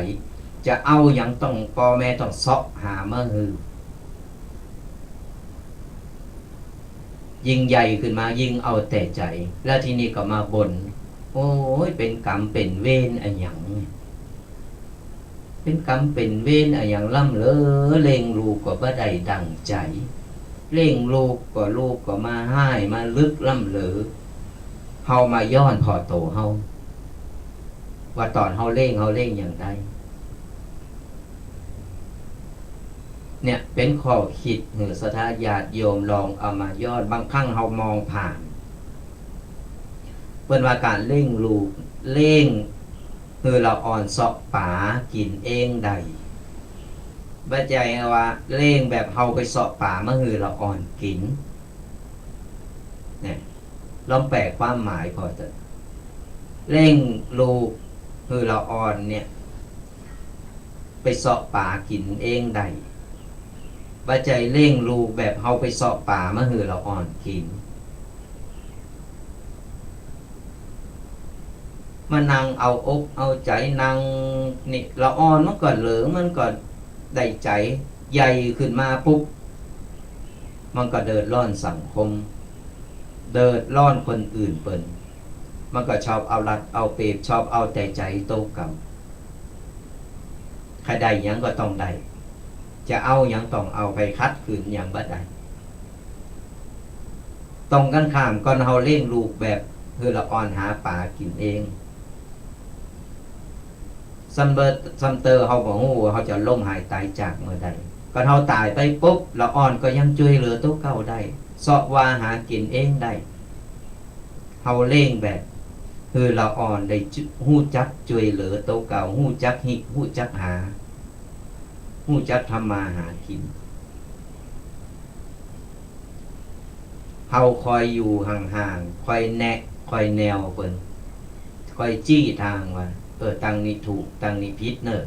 [SPEAKER 1] จะเอายังต้องพ่อแม่ต้องเสาะหามาหือยิ่งใหญ่ขึ้นมายิ่งเอาแต่ใจแล้วทีนี้ก็มาบ่นโอ้ยเป็นกรรมเป็นเวรอะไรอย่างเป็นกรรมเป็นเวรอะไรอย่างล่ำเลอเล่งลูกก็บ่ได้ดังใจเล่งลูกก็มาให้มาลึกล่ำเลอเฮามาย้อนพอโตเฮาว่าตอนเฮาเล่งอย่างไรเนี่ยเป็นข้อคิดหรือศรัทธาญาติโยมลองเอามาย้อนบางครั้งเฮามองผ่านเป็นว่าการเล่งลูกเล่งคือเราอ่อนเสาะป่ากินเองใดบ่ใจว่าเล่งแบบเฮาไปเสาะป่ามาคือเราอ่อนกิน ลองแปลความหมายพอจะเร่งลูกคือเราอ่อนเนี่ยไปเสาะป่ากินเองได้ว่าใจเร่งลูกแบบเฮาไปเสาะป่ามาคือเราอ่อนกินมานั่งเอาอกเอาใจนั่งนี่เราอ่อนมันก็เหลืองมันก็ได้ใจใหญ่ขึ้นมาปุ๊บมันก็เดือดร้อนสังคมเดือดร้อนคนอื่นเปิ่นมันก็ชอบเอารัดเอาเปรียบชอบเอาแต่ใจโตกำใครได้ยังก็ต้องได้จะเอายังต้องเอาไปคัดขืนยังบ่ได้ต้องกันข้ามก่อนเฮาเลี้ยงลูกแบบคือละอ่อนหาป่ากินเองซัมเตอร์เฮาบ่ฮู้ว่าเฮาจะล้มหายตายจากเมื่อใดก็เฮาตายไปปุ๊บละอ่อนก็ยังช่วยเหลือตัวเก่าได้เสาะว่าหากินเองได้เฮาเลี้ยงแบบคือละอ่อนได้ฮู้จักช่วยเหลือตัวเก่าฮู้จักหิฮู้จักหาฮู้จักทำมาหากินเฮาคอยอยู่ห่างๆคอยแนะคอยแนวเพิ่นคอยจี้ทางว่าตังนี้ถูกตังนี้ผิดเนอะ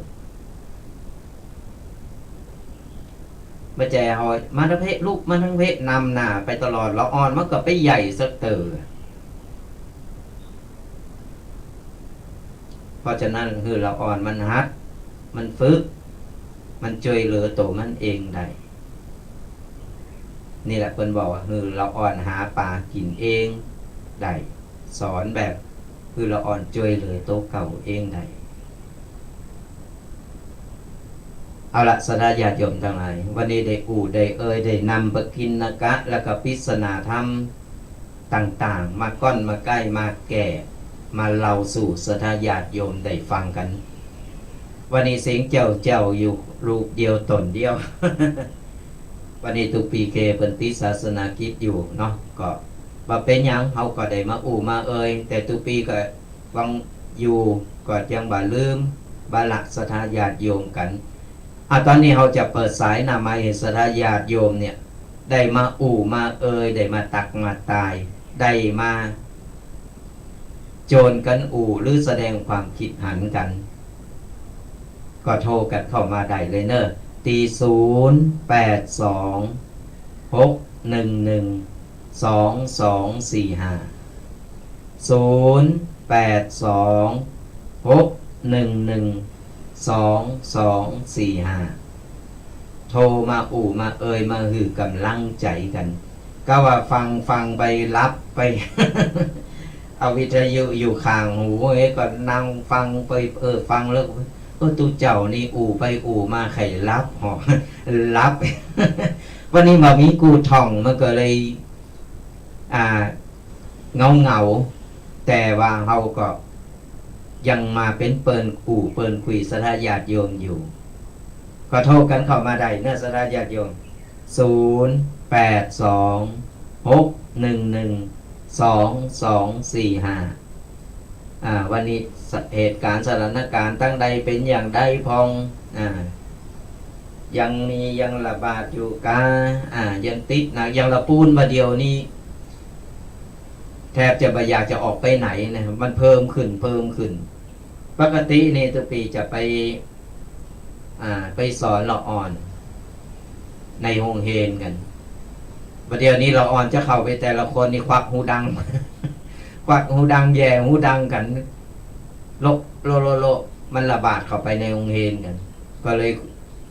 [SPEAKER 1] มาแจหอยมาทั้งเพศลูกมาทั้งเพศนำหน้าไปตลอดละอ่อนมันก็ไปใหญ่สักเตอเพราะฉะนั้นคือละอ่อนมันฮัดมันฝึกมันช่วยเหลือตัวมันเองได้นี่แหละเพิ่นบอกว่าคือเราอ่อนหาปลากินเองได้สอนแบบคือเราอ่อนช่วยเหลือตัวเก่าเองได้เอาละสดาญาติโยมทั้งหลายวันนี้ได้ได้ได้นำปกิณณกะและก็ปิศนาธรรมต่างๆมาก้อนมาใกล้มาแก่มาเล่าสู่สดาญาติโยมได้ฟังกันวันนี้เสียงเจ้าอยู่รูปเดียวตนเดียว วันนี้ทุกปีเคเป็นติศาสนากิจอยู่เนาะก็ว่าเป็นยังเขาก็ได้มามาแต่ทุกปีก็วังอยู่ก็ยังบ่ลืมบ่หลักสถาญาติโยมกันตอนนี้เขาจะเปิดสายนามาเห็นสถาญาติโยมเนี่ยได้มามาได้มาตักมาตายได้มาโจรกันหรือแสดงความคิดหันกันก็โทรกันเข้ามาได้เลยเนอะตี082-611-2245 โทรมามามาหือกำลังใจกันก็ว่าฟังไปรับไป เอาวิทยุอยู่ข้างหูก็นั่งฟังไปฟังแล้วตูเจ้านี่ไปมาไข่รับหอรับ วันนี้มามีกูท่องมันก็เลยเงาแต่ว่าเราก็ยังมาเป็นเปิลคุยสถาญาติโยมอยู่ก็โทรกันเข้ามาได้เนื้อสถาญาติโยม0826112245วันนี้เหตุการณ์สถานการณ์ตั้งใดเป็นอย่างใดพองยังระบาดอยู่ยังติดหนักยังระปูนมาเดียวนี้แทบจะไม่อยากจะออกไปไหนนะมันเพิ่มขึ้นปกตินี่ทุกปีจะไปสอนละอ่อนในโรงเรียนกันประเดี๋ยวนี้ละอ่อนจะเข้าไปแต่ละคนนี่ควักหูดัง ควักหูดังแย่หูดังกันโลมันระบาดเข้าไปในโรงเรียนกันก็เลย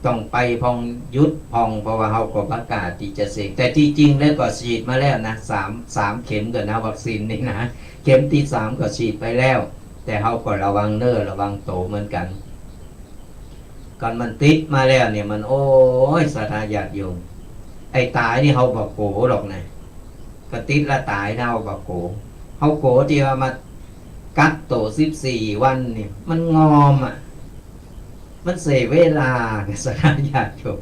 [SPEAKER 1] ต้องไปพองยุดพองเพราะว่าเขาก็ประกาศที่จะเสกแต่ที่จริงแล้วก็ฉีดมาแล้วนะ3เข็มก่อนนะวัคซีนนี่นะเข็มที่3ก็ฉีดไปแล้วแต่เขาก็ระวังระวังโตเหมือนกันก่อนมันติดมาแล้วเนี่ยมันโอ้ยสถาญาติโยมไอ้ตายนี่เขาบอกโกหรอกนะก็ติดละตายเขาบอกโกเขาโกที่ว่ามากักโต14 วันเนี่ยมันงอมมันเสียเวลาสถานญาติโยม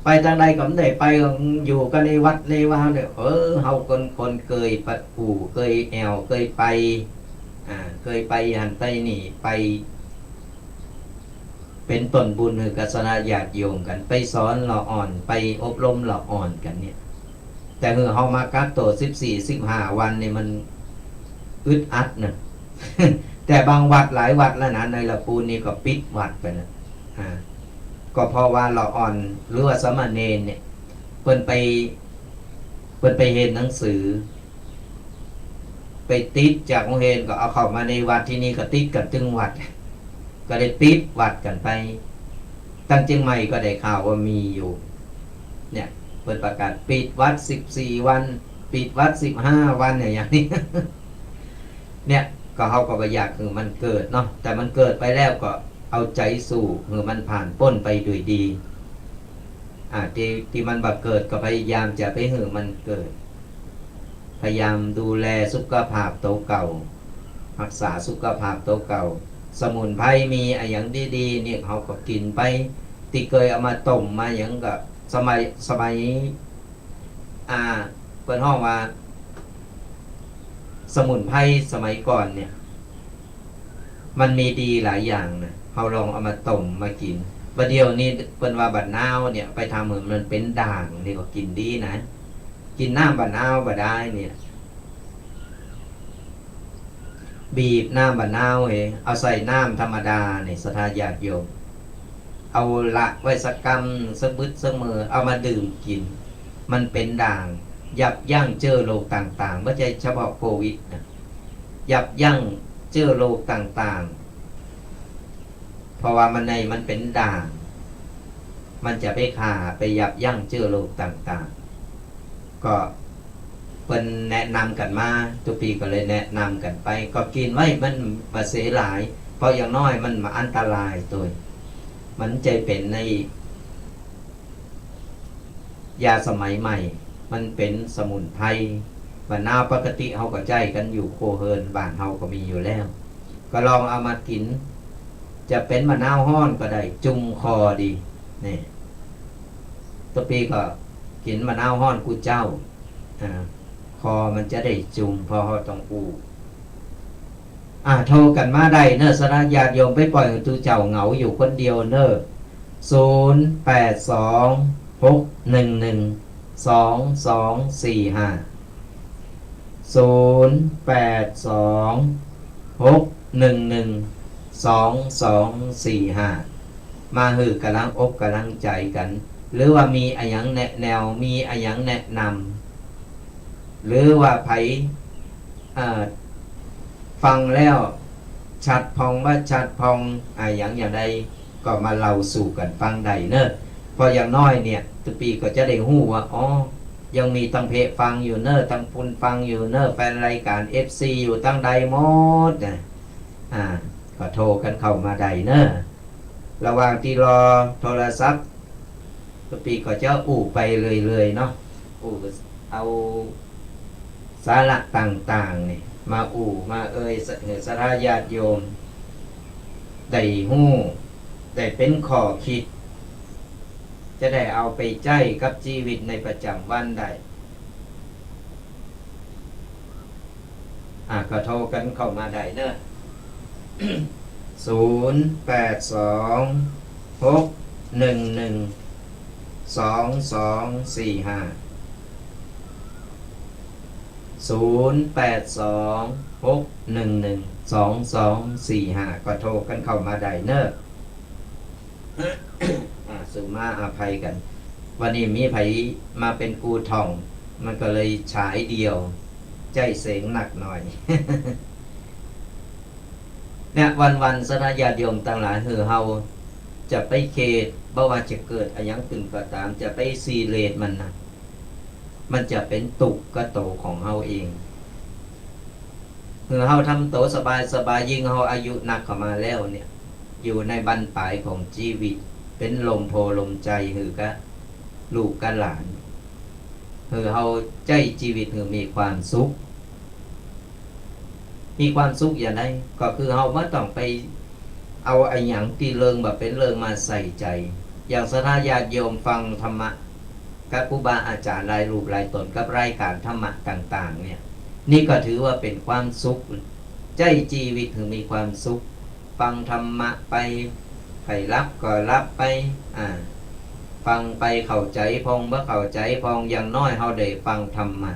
[SPEAKER 1] ไปทางใดก็ไม่ได้ไปอยู่กันในวัดในวาเนี่ยเฮาคนเคยปัดปู่เคยแอวเคยไปหันไปนี่ไปเป็นต้นบุญกับสถานญาติโยมกันไปสอนละอ่อนไปอบรมละอ่อนกันเนี่ย แต่เฮามากักตัว14-15 วันนี่มันอึดอัดนะ แต่บางวัดหลายวัดแล้วนะในละปูนนี่ก็ปิดวัดไปนะก็เพราะว่าเราอ่อนหรือว่าสมณเณรเนี่ยเพิ่นไปเห็นหนังสือไปติดจากโรงเรียนก็เอาเข้ามาในวัดที่นี่ก็ติดกันตึงวัดก็ได้ปิดวัดกันไปตั้งเชียงใหม่ก็ได้ข่าวว่ามีอยู่เนี่ยเปิดประกาศปิดวัด14 วันปิดวัด15 วันเนี่ยอย่างนี้ เนี่ยก็เขาก็อยากคือมันเกิดเนาะแต่มันเกิดไปแล้วก็เอาใจสู่คือมันผ่านพ้นไปด้วยดีที่มันบักเกิดก็พยายามจะไปหือมันเกิดพยายามดูแลสุขภาพตัวเก่ารักษาสุขภาพตัวเก่าสมุนไพรมีอย่างดีๆเนี่ยเขาก็กินไปที่เคยเอามาต้มมาอย่างกับสมัยเปิดห้องว่าสมุนไพรสมัยก่อนเนี่ยมันมีดีหลายอย่างนะเขาลองเอามาต้มมากินประเดี๋ยวนี้เป็นว่าบัดนาวเนี่ยไปทำเหมือนมันเป็นด่างนี่ก็กินดีนะกินน้ำบัดนาวบัดได้เนี่ยบีบน้ำบัดนาวเอาใส่น้ำธรรมดาเนี่ยศรัทธาญาติโยมเอาละไว้สักกำสักบึดสักมือเอามาดื่มกินมันเป็นด่างยับยั้งเชื้อโรคต่างๆไม่ใช่เฉพาะโควิดนะยับยั้งเชื้อโรคต่างๆเพราะว่ามันเป็นด่างมันจะไปฆ่าไปยับยั้งเชื้อโรคต่างๆก็เป็นแนะนำกันมาทุกปีก็เลยแนะนำกันไปก็กินไว้มันมาเสียหลายเพราะอย่างน้อยมันมาอันตรายตัวมันจะเป็นในยาสมัยใหม่มันเป็นสมุนไพรมะนาวปกติเขาก็ใจกันอยู่โคเฮินบ้านเขาก็มีอยู่แล้วก็ลองเอามากินจะเป็นมะนาวห้อนก็ได้จุ่มคอดีนี่ตัวปีก็กินมะนาวห้อนกูเจ้าคอมันจะได้จุ่มพอเขาต้องอู้โทรกันมาได้เนอะสระญาติโยมไปปล่อยตูเจ้าเหงาอยู่คนเดียวเนอะ0826112245 0826112245มาหือกำลังอกกำลังใจกันหรือว่ามีอย่างแนวมีอย่างแนะนำหรือว่าไผฟังแล้วชัดพองว่าชัดพองอย่างใดก็มาเล่าสู่กันฟังได้เนอะพออย่างน้อยเนี่ยทุกปีก็จะได้หู้ว่ายังมีตั้งเพจฟังอยู่เนอะตั้งปุ่นฟังอยู่เนอะแฟนรายการ FC อยู่ตั้งใดหมดนะก็โทรกันเข้ามาได้เนอะระหว่างที่รอโทรศัพท์ทุกปีก็จะไปเลยเนาะเอาสาระต่างๆเนี่ยมามาสระญาติโยมได้หู้ได้เป็นข้อคิดจะได้เอาไปใช้กับชีวิตในประจำวันได้ก็โทรกันเข้ามาได้เนอะ0826112245 0826112245ก็โทรกันเข้ามาได้เนอะสุมาอภัยกันวันนี้มีไผมาเป็นกูท่องมันก็เลยฉายเดียวใจเสียงหนักหน่อย เนี่ยวันสระญาติโยมต่างหลายเฮาจะไปเขตบ่ว่าจะเกิดอย่างขึ้นก็ตามจะไปซีเลตมันจะเป็นตุกกระโตของเฮาเองเฮาทำโตสบายยิ่งเฮาอายุหนักเข้ามาแล้วเนี่ยอยู่ในบั้นปลายของชีวิตเป็นลมโพลมใจกะลูกกะหลานเฮาใจชีวิตมีความสุขอย่างไรก็คือเฮาไม่ต้องไปเอาอย่างที่เริงแบบเป็นเริงมาใส่ใจอย่างสระญาติโยมฟังธรรมะกับครูบาอาจารย์รายรูปรายตนกับรายการธรรมะต่างๆเนี่ยนี่ก็ถือว่าเป็นความสุขใจชีวิตมีความสุขฟังธรรมะไปใครรับก็รับไป ฟังไปเข้าใจพองบ่เข้าใจพองอย่างน้อยเฮาได้ฟังธรรมะ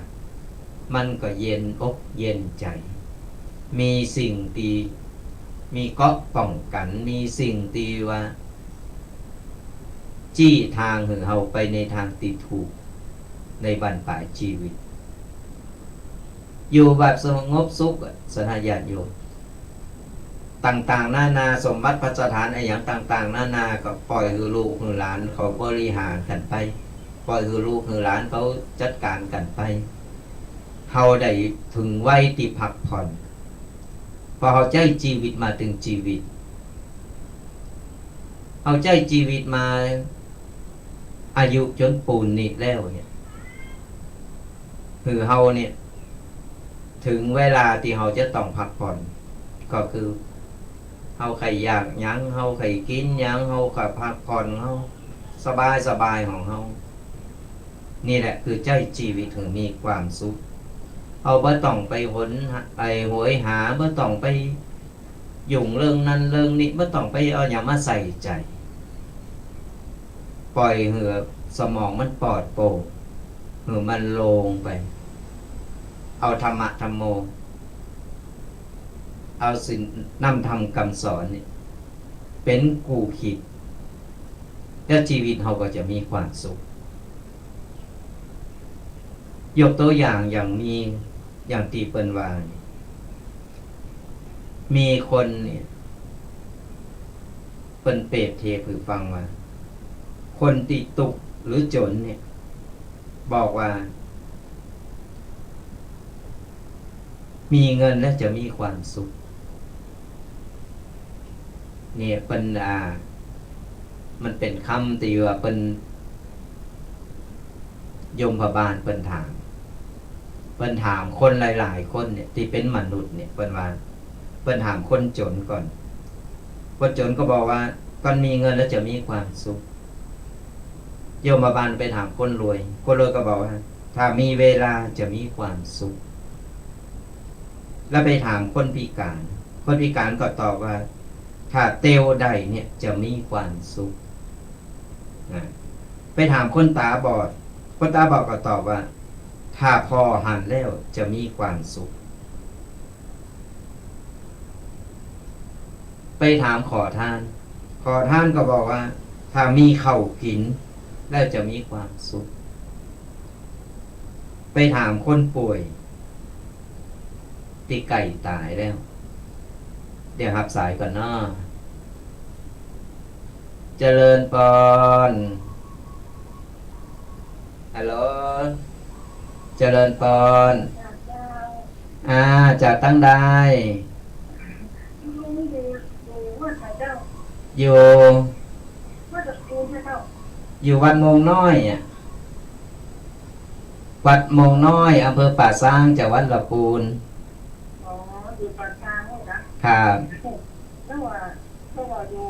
[SPEAKER 1] มันก็เย็นอกเย็นใจ มีสิ่งตีมีเกาะป้องกันมีสิ่งตีว่าจี้ทางหือเฮาไปในทางติถูกในบรรปลายชีวิตอยู่แบบสงบสุขสถานญาติโยมต่างๆนานาสมบัติพัสถานอะไรอย่างต่างๆนานาก็ปล่อยคือลูกคือหลานเขาบริหารกันไปปล่อยคือลูกคือหลานเขาจัดการกันไปเฮาได้ถึงวัยที่พักผ่อนพอเฮาใจชีวิตมาถึงชีวิตเฮาใจชีวิตมาอายุจนปูนนิดแล้วเนี่ยคือเฮาเนี่ยถึงเวลาที่เฮาจะต้องพักผ่อนก็คือเฮาใครอยากหยังเฮาใครกินหยังเฮาก็พักผ่อนเฮาสบายของเฮานี่แหละคือใจชีวิตถึงมีความสุขเอาบ่ต้องไปหนไปโหยหาบ่ต้องไปยุ่งเรื่องนั้นเรื่องนี้บ่ต้องไปเอาหยังมาใส่ใจปล่อยเหือสมองมันปลอดโปร่งเหือมันโล่งไปเอาธรรมะธรรมโมเอาสิ่งนำธรรมคำสอนนี่เป็นกูคิดแล้วชีวิตเราก็จะมีความสุขยกตัวอย่างมีอย่างที่เปิ้นว่ามีคนเนี่ยเปิ้นเปรียบเทียบให้ฟังว่าคนติดตุกหรือจนเนี่ยบอกว่ามีเงินแล้วจะมีความสุขเนี่ยเปิ้นมันเป็นคำที่ว่าเปิ้นยมพบาลเปิ้นถามคนหลายๆคนเนี่ยที่เป็นมนุษย์เนี่ยเปิ้นว่าเปิ้นถามคนจนก่อนคนจนก็บอกว่าก่อนมีเงินแล้วจะมีความสุขโยมบาลไปถามคนรวยก็บอกว่าถ้ามีเวลาจะมีความสุขแล้วไปถามคนพิการก็ตอบว่าถ้าเตียวใดเนี่ยจะมีความสุขไปถามคนตาบอดก็ตอบว่าถ้าพอหันแล้วจะมีความสุขไปถามขอทานก็บอกว่าถ้ามีข้าวกินแล้วจะมีความสุขไปถามคนป่วยที่ไก่ตายแล้วเดี๋ยวรับสายก่อนเนาะเจริญปอนฮัลโหลเจริญปอนจากตั้งใดอยู่วัดโมงน้อยวัดโมงน้อยอำเภอป่าซางจังหวัดลำพูน
[SPEAKER 2] อยู่ป่าซางนี่นะครับแล้วว่าอยู่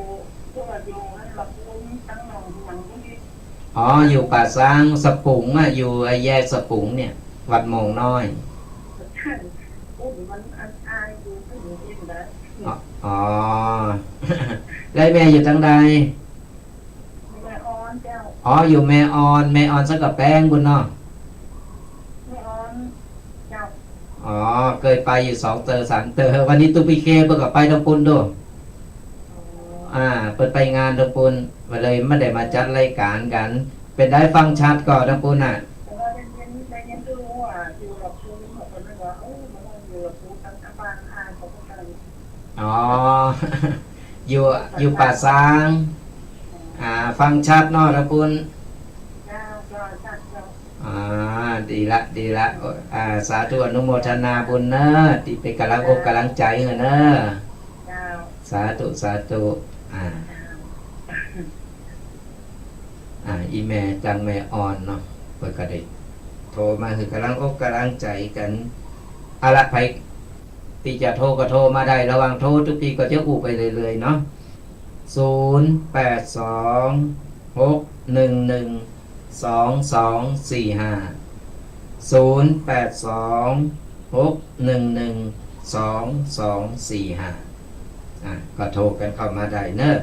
[SPEAKER 2] นั่นลำพูนตั้งหนองหนังนี่
[SPEAKER 1] อยู่ป่าซางสปุงอยู่แยกสปุงเนี่ยวัดโมงน้อย
[SPEAKER 2] มันอายอยู่ที่อยู่ที่ไหน
[SPEAKER 1] แล้วแม่อยู่ตั้งใด
[SPEAKER 2] แม่ออนเจ้า
[SPEAKER 1] อยู่แม่ออนสักกับแป้งบุญเนาะ
[SPEAKER 2] แม่ออนเจ้า
[SPEAKER 1] เคยไปอยู่2 เตอ 3 เตอวันนี้ตุปีเคเปิดกับไปตะปุนด้วยเปิดไปงานตะปุนมาเลยไม่ได้มาจัดรายการกันเป็นได้ฟังชัดก่อนตะปุนอยู่ป่าซางฟังชัดเนาะตะปุนดีละสาธุอนุโมทนาบุญเนอะที่เป็นกำลังอกกำลังใจเนอะสาธุอีแม่จังแม่อ่อนเนาะเปิดกระดิกโทรมาคือกำลังอกกำลังใจกันอะไรไปที่จะโทรก็โทรมาได้ระวังโทรทุกทีก็จะอุบไปเลยๆเนาะ0826112245ก็โทรกันเข้ามาได้เนอะ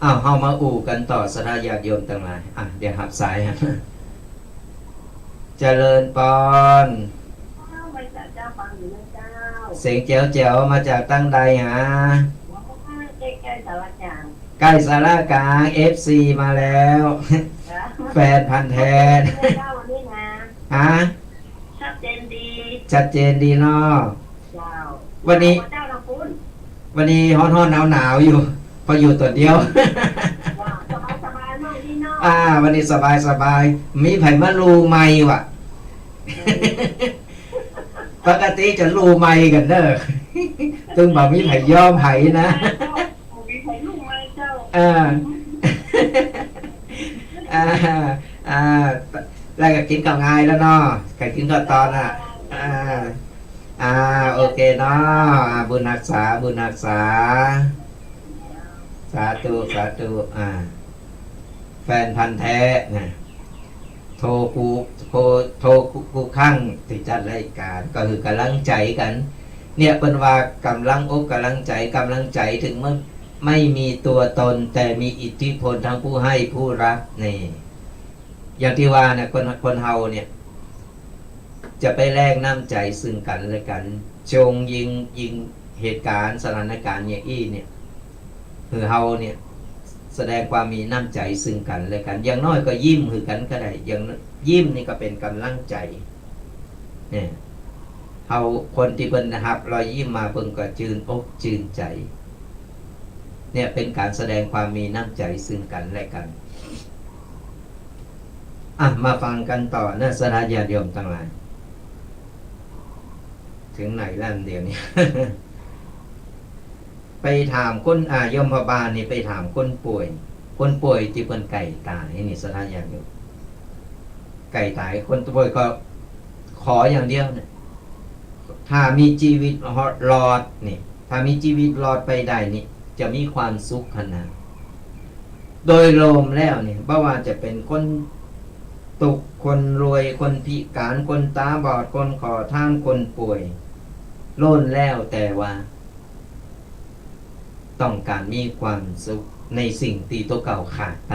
[SPEAKER 1] อ้าวเฮามาอู่กันต่อสถาญาติโยมทั้งหลายเดี๋ยวหับสายฮะเจริญปอน
[SPEAKER 2] ไม่จัดเจ้าฟังอยู่นะเจ้า
[SPEAKER 1] เสียงแจ๋วแจ๋วมาจากตั้งใดฮะ
[SPEAKER 2] ใกล้ๆสารกลาง
[SPEAKER 1] ใกล้สารกลาง FC มาแล้วแฟนพันธุ์แท้
[SPEAKER 2] เจ้าวันนี้นะ
[SPEAKER 1] ฮะ
[SPEAKER 2] ชัดเจนดี
[SPEAKER 1] ชัดเจนดีเนาะวันนี้ฮ้อนๆหนาวๆอยู่พออยู่ตัวเดียว
[SPEAKER 2] สบายๆมากนี่เนา
[SPEAKER 1] ะวันนี้สบายมีไผมาลูไม้วะปกติจะลูไม้กันเด้อตึงบอกมีไผยอมไผนะ
[SPEAKER 2] มีไผลูไม้เจ้า
[SPEAKER 1] แล้วก็กินข้าวง่ายแล้วเนาะก็กินข้าวตอนโอเคเนาะบุญรักษาสาธุแฟนพันธุ์แท้นะโทรกูข้างที่จัดรายการก็คือกำลังใจกันเนี่ยเป็นว่ากำลังอกกำลังใจถึงเมื่อไม่มีตัวตนแต่มีอิทธิพลทั้งผู้ให้ผู้รับนี่อย่างที่ว่าเนี่ยคนเฮาเนี่ยจะไปแลกน้ำใจซึ่งกันและกันจงยิงเหตุการณ์สถานการณ์อย่างอี้เนี่ยคือเฮาเนี่ยแสดงความมีน้ำใจซึ่งกันและกันอย่างน้อยก็ยิ้มคือกันก็ได้อย่างยิ้มนี่ก็เป็นกำลังใจเนี่ยเฮาคนที่เพิ่นนะครับรอยยิ้มมาเพิ่นก็จืนอกจืนใจเนี่ยเป็นการแสดงความมีน้ำใจซึ่งกันและกันมาฟังกันต่อนะสถาญาติโยมทั้งหลายถึงไหนแล้วเดี๋ยวนี้ ไปถามคนยมพบาลนี่ไปถามคนป่วยที่เป็นไก่ตายนี่สถาญาติโยมไก่ตายคนป่วยก็ขออย่างเดียวเนี่ยถ้ามีชีวิตรอดนี่ถ้ามีชีวิตรอดไปได้นี่จะมีความสุขขนาดโดยรวมแล้วเนี่ยบ่ว่าจะเป็นคนตกคนรวยคนพิการคนตาบอดคนขอทานคนป่วยโล้นแล้วแต่ว่าต้องการมีความสุขในสิ่งที่ตัวเก่าขาดไป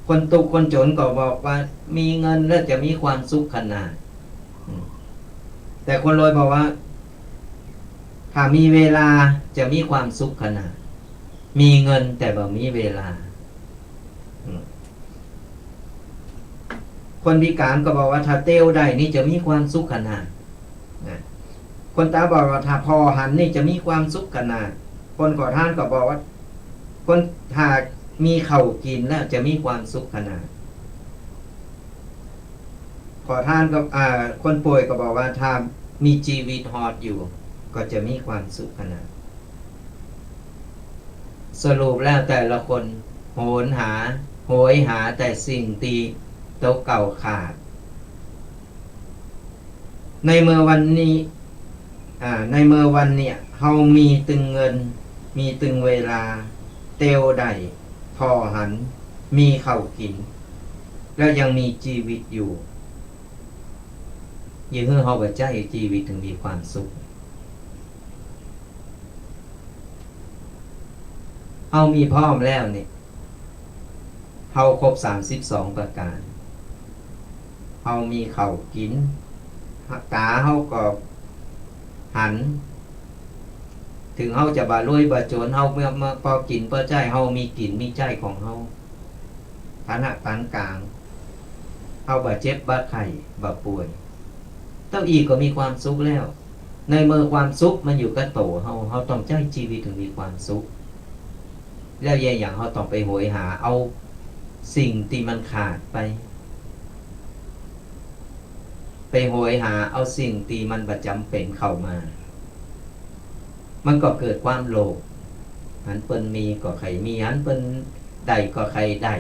[SPEAKER 1] คนตกคนจนก็บอกว่ามีเงินแล้วจะมีความสุขขนาดแต่คนรวยบอกว่าถ้ามีเวลาจะมีความสุขขนาดมีเงินแต่บ่มีเวลาคนพิการก็บอกว่าถ้าเต้วได้นี่จะมีความสุขขนาดคนตาบอกว่าถ้าพอหันนี่จะมีความสุขขนาดคนขอทานก็บอกว่าคนถ้ามีเข่ากินแล้วจะมีความสุขขนาดขอทานก็คนป่วยก็บอกว่าถ้ามีชีวิตฮอดอยู่ก็จะมีความสุขขนาดสรุปแล้วแต่ละคนโหยหาแต่สิ่งตีโต๊ะเก่าขาดในเมื่อวันนี้เนี่ยเฮามีตึงเงินมีตึงเวลาเตียวได้พอหันมีข้าวกินแล้วยังมีชีวิตอยู่ยิ่งเฮาบ่ใจชีวิตถึงมีความสุขเฮามีพร้อมแล้วนี่เฮาครบ32ประการเฮามีข้าวกินตาเฮาก็หันถึงเฮาจะบ่รวยบ่จนเฮาเมื่อพอกินพอใจเฮามีกินมีใจของเฮาฐานะปานกลางเฮาบ่เจ็บบ่ไข้บ่ป่วยเต้าอีกก็มีความสุขแล้วในเมื่อความสุขมันอยู่กับโตเฮาต้องใจชีวิตถึงมีความสุขแล้วอย่างเฮาต้องไปโหยหาเอาสิ่งที่มันขาดไปโหยหาเอาสิ่งที่มันประจำเป็นเข้ามามันก็เกิดความโลภหันเปิ้นมีก็ใครมีหันเปิ้นได้ก็ใครได้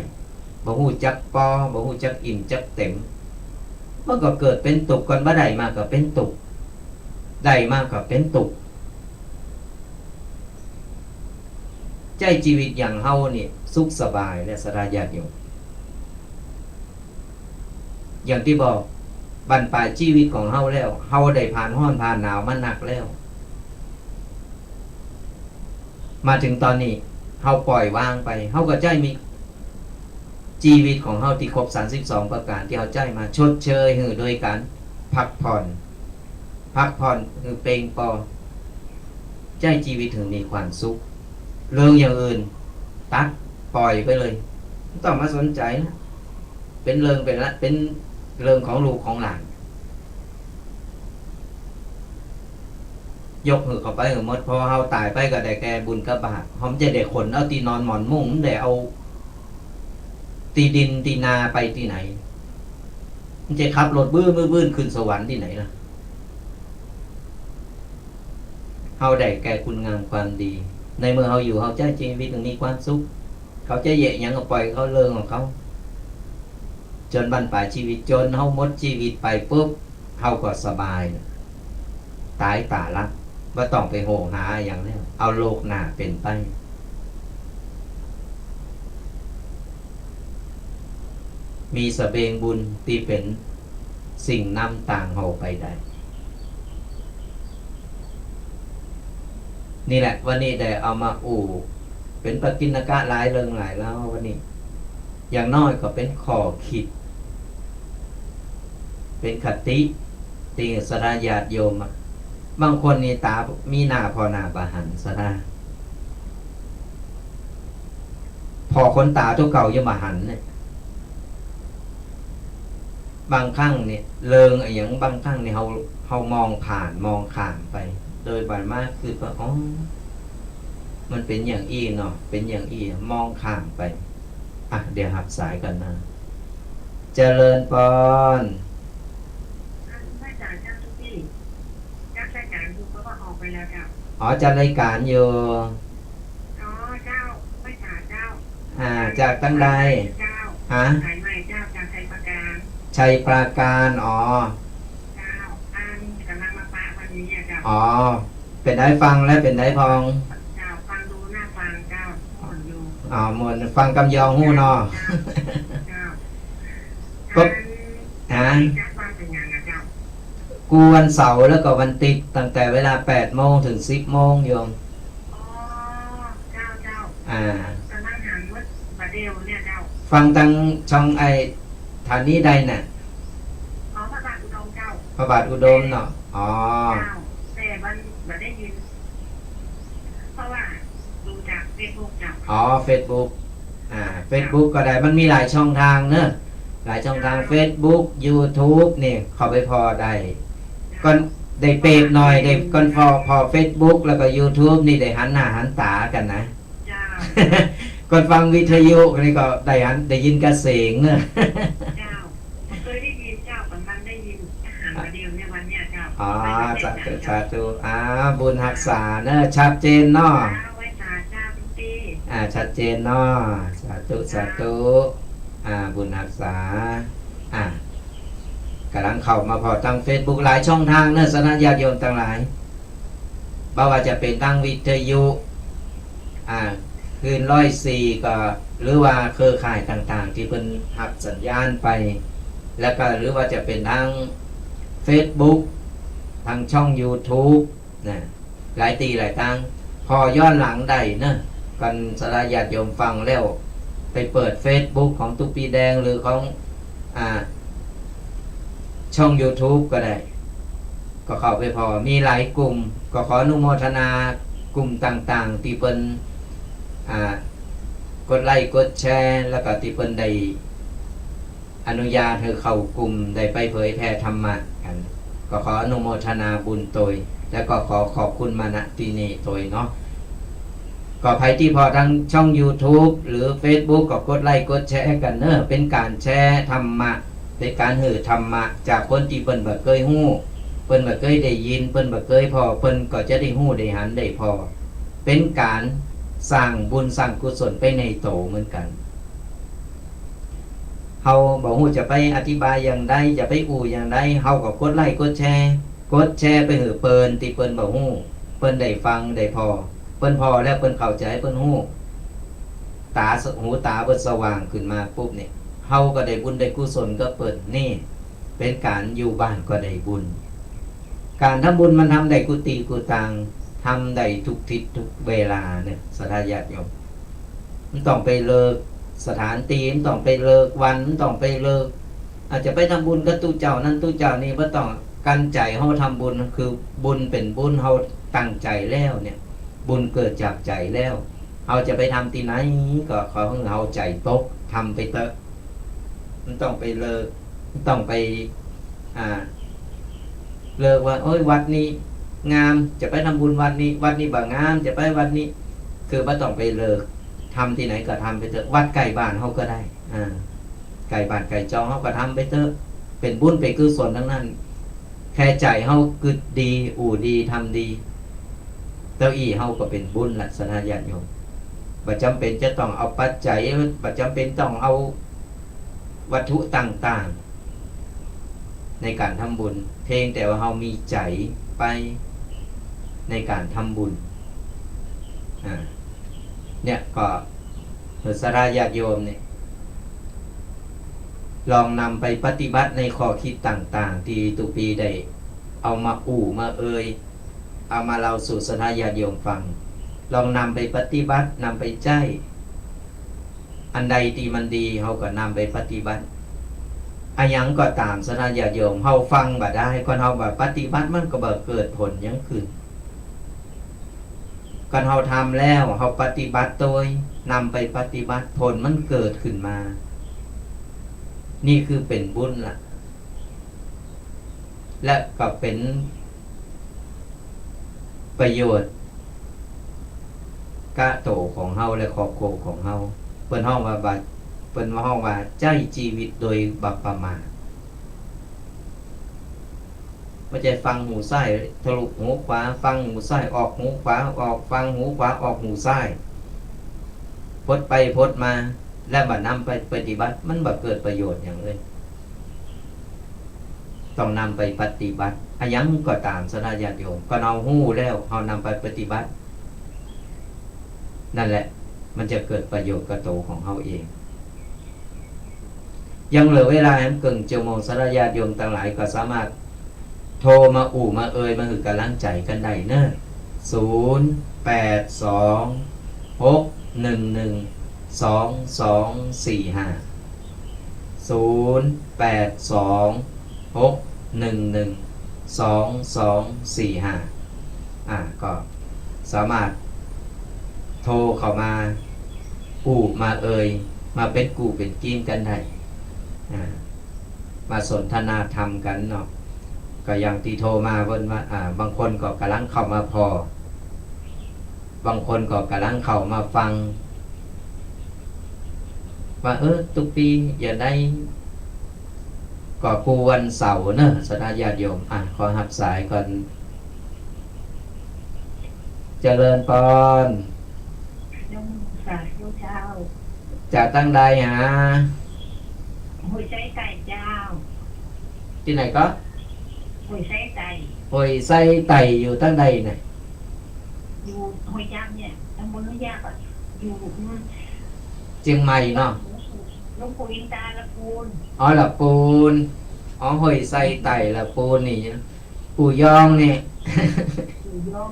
[SPEAKER 1] บ่ฮู้จักพอบ่ฮู้จักอิ่มจักเต็มมันก็เกิดเป็นตุกก่อนบ่ได้มาก็เป็นตุกได้มาก็เป็นตุกใจชีวิตอย่างเฮานี่สุขสบายและสบายอยู่อย่างที่บอกบรรปลายชีวิตของเฮาแล้วเฮาได้ผ่านร้อนผ่านหนาวมาหนักแล้ว มาถึงตอนนี้เฮาปล่อยวางไปเฮาก็ใจมีชีวิตของเฮาที่ครบ32ประการที่เฮาใจมาชดเชยหือโดยการพักผ่อนคือเปล่งปอใจชีวิตถึงมีความสุขเรื่องอย่างอื่นตัดปล่อยไปเลยไม่ต้องมาสนใจนะเป็นเรื่องเป็นเรื่องของลูกของหลานยกหือเข้าไปหือหมดพอเฮาตายไปก็ได้แก่บุญกับบาปเฮาจะได้ขนเอาตีนอนหมอนมุ้งได้เอาตีดินตีนาไปที่ไหนมันจะขับรถบื้นขึ้นสวรรค์ที่ไหนล่ะเฮาได้แก่คุณงามความดีในเมื่อเฮาอยู่เฮาใจชีวิตมีความสุขเขาจะเหยะหยังก็ปล่อยเขาเรื่องของเขาจนบรรปลายชีวิตจนเฮาหมดชีวิตไปปุ๊บเฮาก็สบายตายตาละว่าต้องไปโหหาอย่างนี้เอาโลกหน้าเป็นไปมีสเสบียงบุญที่เป็นสิ่งนำต่างเฮาไปได้นี่แหละวันนี้ได้เอามาเป็นปกิณกะหลายเรื่องหลายแล้ววันนี้อย่างน้อยก็เป็นข้อคิดเป็นคติตีสระญาติโยมบางคนนี่ตามีหน้าพอหน้าบาหันสระพอคนตาตัวเก่ายังบาหันเนี่ยบางครั้งเนี่ยเลิงอย่างบางครั้งเนี่ยเขามองผ่านมองข้ามไปโดยบานมากคือว่าอ๋อมันเป็นอย่างอี้เนาะเป็นอย่างอี้มองข้ามไปเดี๋ยวหับสายกันนะเจริญปอน
[SPEAKER 2] ไม่จ่ายเจ้าทุกที่เจ้าใช้การดูเพราะว่าออกไปแล้วจ้ะ
[SPEAKER 1] จัดรายการอยู่
[SPEAKER 2] เจ้าไม่จ่ายเจ้า
[SPEAKER 1] จากตั้งใด
[SPEAKER 2] เจ้าสายใหม่เจ้าจากชัยประการ
[SPEAKER 1] ชัยปราการ
[SPEAKER 2] เจ้ากำลังมาปะวันนี้เจ้า
[SPEAKER 1] เป็นได้ฟังแล้วเป็นได้พอง
[SPEAKER 2] เจ้าฟังดูหน้าฟังเจ้าอ่อนอยู่
[SPEAKER 1] หมดฟังกำยองหู้นอก็กูวันเสาร์แล้วก็วันติดตั้งแต่เวลา8 โมงถึง10 โมงโยม
[SPEAKER 2] เจ้ากำลังหาวัดบาเดลเนี่ยเจ้า
[SPEAKER 1] ฟังทางช่องฐานนี้ใดน่ะ
[SPEAKER 2] พระบาทอุดมเจ้า
[SPEAKER 1] พระบาทอุดมเนาะ
[SPEAKER 2] แต่มันได้ยินเพราะว่าดูจากเฟซบุ๊กเจ้า
[SPEAKER 1] เฟซบุ๊กเฟซบุ๊กก็ได้มันมีหลายช่องทางเนอะหลายช่องทาง Facebook YouTube นี่เข้าไปพอได้ก็ได้เปรบหน่อยได้ก่อนพอ Facebook แล้วก็ YouTube นี่ได้หันหน้าหันตากันนะก่อนฟังวิทยุนี่ก็ได้ยินกระเสียงเนอะ
[SPEAKER 2] เคยได้ยินเจ้ามันได้ยินอาหารมาเดียวในวันนี้เจ้า
[SPEAKER 1] สาธุบุญรักษาเนอะชัดเจนเนาะชัดเจนเนาะสาธุบุญรักษากำลังเข้ามาพอตั้ง Facebook หลายช่องทางเนอะสนะญาติโยมทั้งหลายบ่ว่าจะเป็นตั้งวิทยุคืน104ก็หรือว่าเครือข่ายต่างๆที่เพิ่นรับสัญญาณไปแล้วก็หรือว่าจะเป็นทั้ง Facebook ทางช่อง YouTube นะหลายตีหลายตั้งพอย้อนหลังได้เนอะกันสระญาติโยมฟังแล้วไปเปิด Facebook ของตุ๊กปีแดงหรือของช่อง YouTube ก็ได้ก็เข้าไปพอมีหลายกลุ่มก็ขออนุโมทนากลุ่มต่างๆที่เพิ่นกดไลค์กดแชร์แล้วก็ที่เพิ่นได้อนุญาตให้เข้ากลุ่มได้ไปเผยแพร่ธรรมะกันก็ขออนุโมทนาบุญโดยแล้วก็ขอบคุณมาณที่นี้โดยเนาะก็ใครที่พอทางช่อง YouTube หรือ Facebook ก็กดไลค์กดแชร์กันเนอะเป็นการแชร์ธรรมะเป็นการหือธรรมะจากคนที่เพิ่นบ่เคยฮู้เพิ่นบ่เคยได้ยินเพิ่นบ่เคยพอเพิ่นก็จะได้ฮู้ได้หันได้พอเป็นการสร้างบุญสร้างกุศลไปในโตเหมือนกันเฮาบ่ฮู้จะไปอธิบายอย่างใดจะไปอย่างใดเฮาก็กดไลค์กดแชร์ไปหือเปิ้นที่เปิ้นบ่ฮู้เปิ้นได้ฟังได้พอเปิ้นพอแล้วเปิ้นเข้าใจเปิ้นฮู้หูตาเปิ้นสว่างขึ้นมาปุ๊บนี่เฮาก็ได้บุญได้กุศลก็เปิ้นนี่เป็นการอยู่บ้านก็ได้บุญการทำบุญมันทำได้กุฏิกุตัง ทำได้ทุกทิศทุกเวลาเนี่ยศรัทธาญาติโยมมันต้องไปเลิกสถานตีมันต้องไปเลิกวันมันต้องไปเลิกอาจจะไปทำบุญกับตู้เจ้านั้นตู้เจ้านี้บ่ต้องกันใจเฮาทำบุญคือบุญเป็นบุญเฮาตั้งใจแล้วเนี่ยบุญเกิดจากใจแล้วเฮาจะไปทำที่ไหนก็ขอให้เฮาใจตกทำไปเถอะมันต้องไปเลิกมันต้องไปเลิกว่าโอ้ยวัดนี้งามจะไปทำบุญวัดนี้บ่งามจะไปวัดนี้คือบ่ต้องไปเลิกทำที่ไหนก็ทำไปเถอะวัดใกล้บ้านเฮาก็ได้ไก่บ้านไก่จองเฮาก็ทำไปเถอะเป็นบุญเป็นกุศลทั้งนั้นแค่ใจเฮากึดดีอู่ดีทำดีเต้าอี้เฮาก็เป็นบุญละศรัทธาญาติโยมบ่จำเป็นจะต้องเอาปัจจัยบ่จำเป็นต้องเอาวัตถุต่างๆในการทำบุญเพียงแต่ว่าเฮามีใจไปในการทำบุญเนี่ยก็ศรัทธาญาติโยมเนี่ยลองนำไปปฏิบัติในข้อคิดต่างๆที่ตุปีได้เอามามาเอามาเล่าสู่ศรัทธาญาติโยมฟังลองนำไปปฏิบัตินำไปใจอันใดที่มันดีเฮาก็นำไปปฏิบัติอันยังก็ตามศรัทธาญาติโยมเฮาฟังบ่ได้ก่อนเฮาบ่ปฏิบัติมันก็บ่เกิดผลหยังขึ้นก่อนเฮาทำแล้วเฮาปฏิบัติโดยนำไปปฏิบัติผลมันเกิดขึ้นมานี่คือเป็นบุญล่ะและก็เป็นประโยชน์กะโตของเฮาและครอบครัวของเฮาเพิ่นฮ้องว่าใจชีวิตโดยบ่ประมาทบ่ใช่ฟังหูซ้ายทะลุหูขวาฟังหูซ้ายออกหูขวาออกฟังหูขวาออกหูซ้ายพดไปพดมาและบ่นำไปปฏิบัติมันบ่เกิดประโยชน์อย่างเลยต้องนำไปปฏิบัติอันยังก็ตามศรัทธาญาติโยมก็เอาหู้แล้วเฮานำไปปฏิบัตินั่นแหละมันจะเกิดประโยชน์กับตัวของเฮาเองยังเหลือเวลาเกินชั่วโมงศรัทธาญาติโยมทั้งหลายก็สามารถโทรมามามาคือกำลังใจกันได้เนอะ0826112245ก็สามารถโทรเข้ามามาเป็นกูเป็นกิ้งกันได้มาสนทนาธรรมกันเนาะก็อย่างที่โทรมาเพิ่นว่าบางคนก็กำลังเข้ามาพอบางคนก็กำลังเข้ามาฟังว่าทุกปีอย่าได้ก็กูวันเสาร์เนอะศรัทธาญาติโยมขอรับสายก่อนเจริญพร
[SPEAKER 2] สาธุเจ้า
[SPEAKER 1] จากตั้งใดหา
[SPEAKER 2] ห้วยไส้ไก่เจ้า
[SPEAKER 1] ที่ไหนก็
[SPEAKER 2] ห้วยไส้ไก่
[SPEAKER 1] ห้วยไส้ไต่อยู่ตั้งใดเนี่ย
[SPEAKER 2] อยู่ห้วยยามเนี่ยตำบลห้วยยามอยู่
[SPEAKER 1] เชียงใหม่เนาะ
[SPEAKER 2] หลวงปู่อินตาละปูน
[SPEAKER 1] ละปูนห้วยไส้ไต่ละปูนนี่ปู่ยองนี่
[SPEAKER 2] ปู่ยอง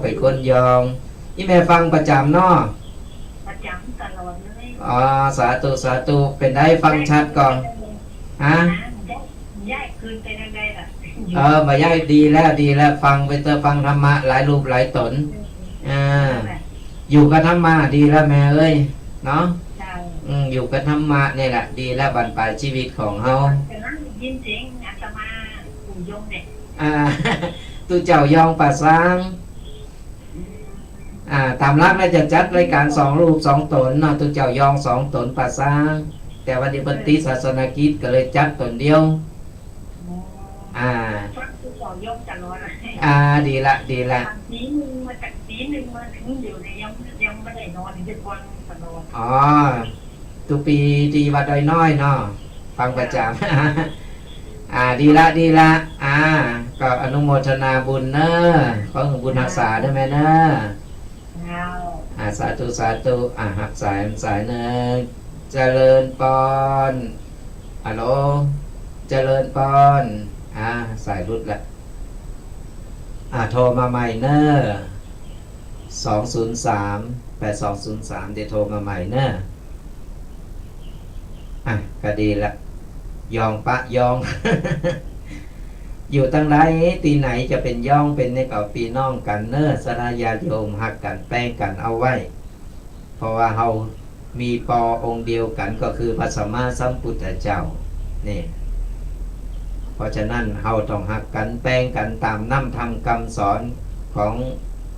[SPEAKER 1] ไปคนยองนี่แม่ฟังประจำเนาะ
[SPEAKER 2] ประจำตลอดเลย
[SPEAKER 1] สาธุเป็นได้ฟังชัดก่อน
[SPEAKER 2] ย้ายคืนไปได้ล่ะ
[SPEAKER 1] มาย้ายดีแล้วฟังไปเตอฟังธรรมะหลายรูปหลายตนอยู่กับธรรมะดีแล้วแม่เอ้ยเนาะอยู่กับธรรมะนี่แหละดีแล้วบรรปลายชีวิตของเฮา
[SPEAKER 2] ยินเสียงอาตมาปู่ยงเด็ก
[SPEAKER 1] ตู้เจ้ายองป่าซางตามรักแล้วจะจัดรายการ2รูป2ตนเนาะตู้เจ้ายอง2ตนป่าซางแต่วันนี้ปฏิศาสนกิจก็เลยจัดตนเดียวดีละ
[SPEAKER 2] ปีนึงมาจากปีนึงมาถึงอยู่ในยังไม่ได้นอนจะฟังตลอด
[SPEAKER 1] ทุกปีดีวัดดอยน้อยเนาะฟังประจำดีละก็อนุโมทนาบุญเนอะขอบุญรักษาได้ไหมเนอะสาธุหักสายเนอะเจริญปอนฮัลโหลเจริญปอนสายรุดละ โทรมาใหม่เนอ203 8203เดี๋ยวโทรมาใหม่เนอก็ดีละยองปะยอง อยู่ตั้งไหนตีไหนจะเป็นย่องเป็นในเก่าปีน้องกันเนอสรายาโยมหักกันแป้งกันเอาไว้เพราะว่าเรามีปอองค์เดียวกันก็คือพระสัมมาสัมพุทธเจ้านี่เพราะฉะนั้นเราต้องหักกันแป้งกันตามน้ำธรรมคำสอนของ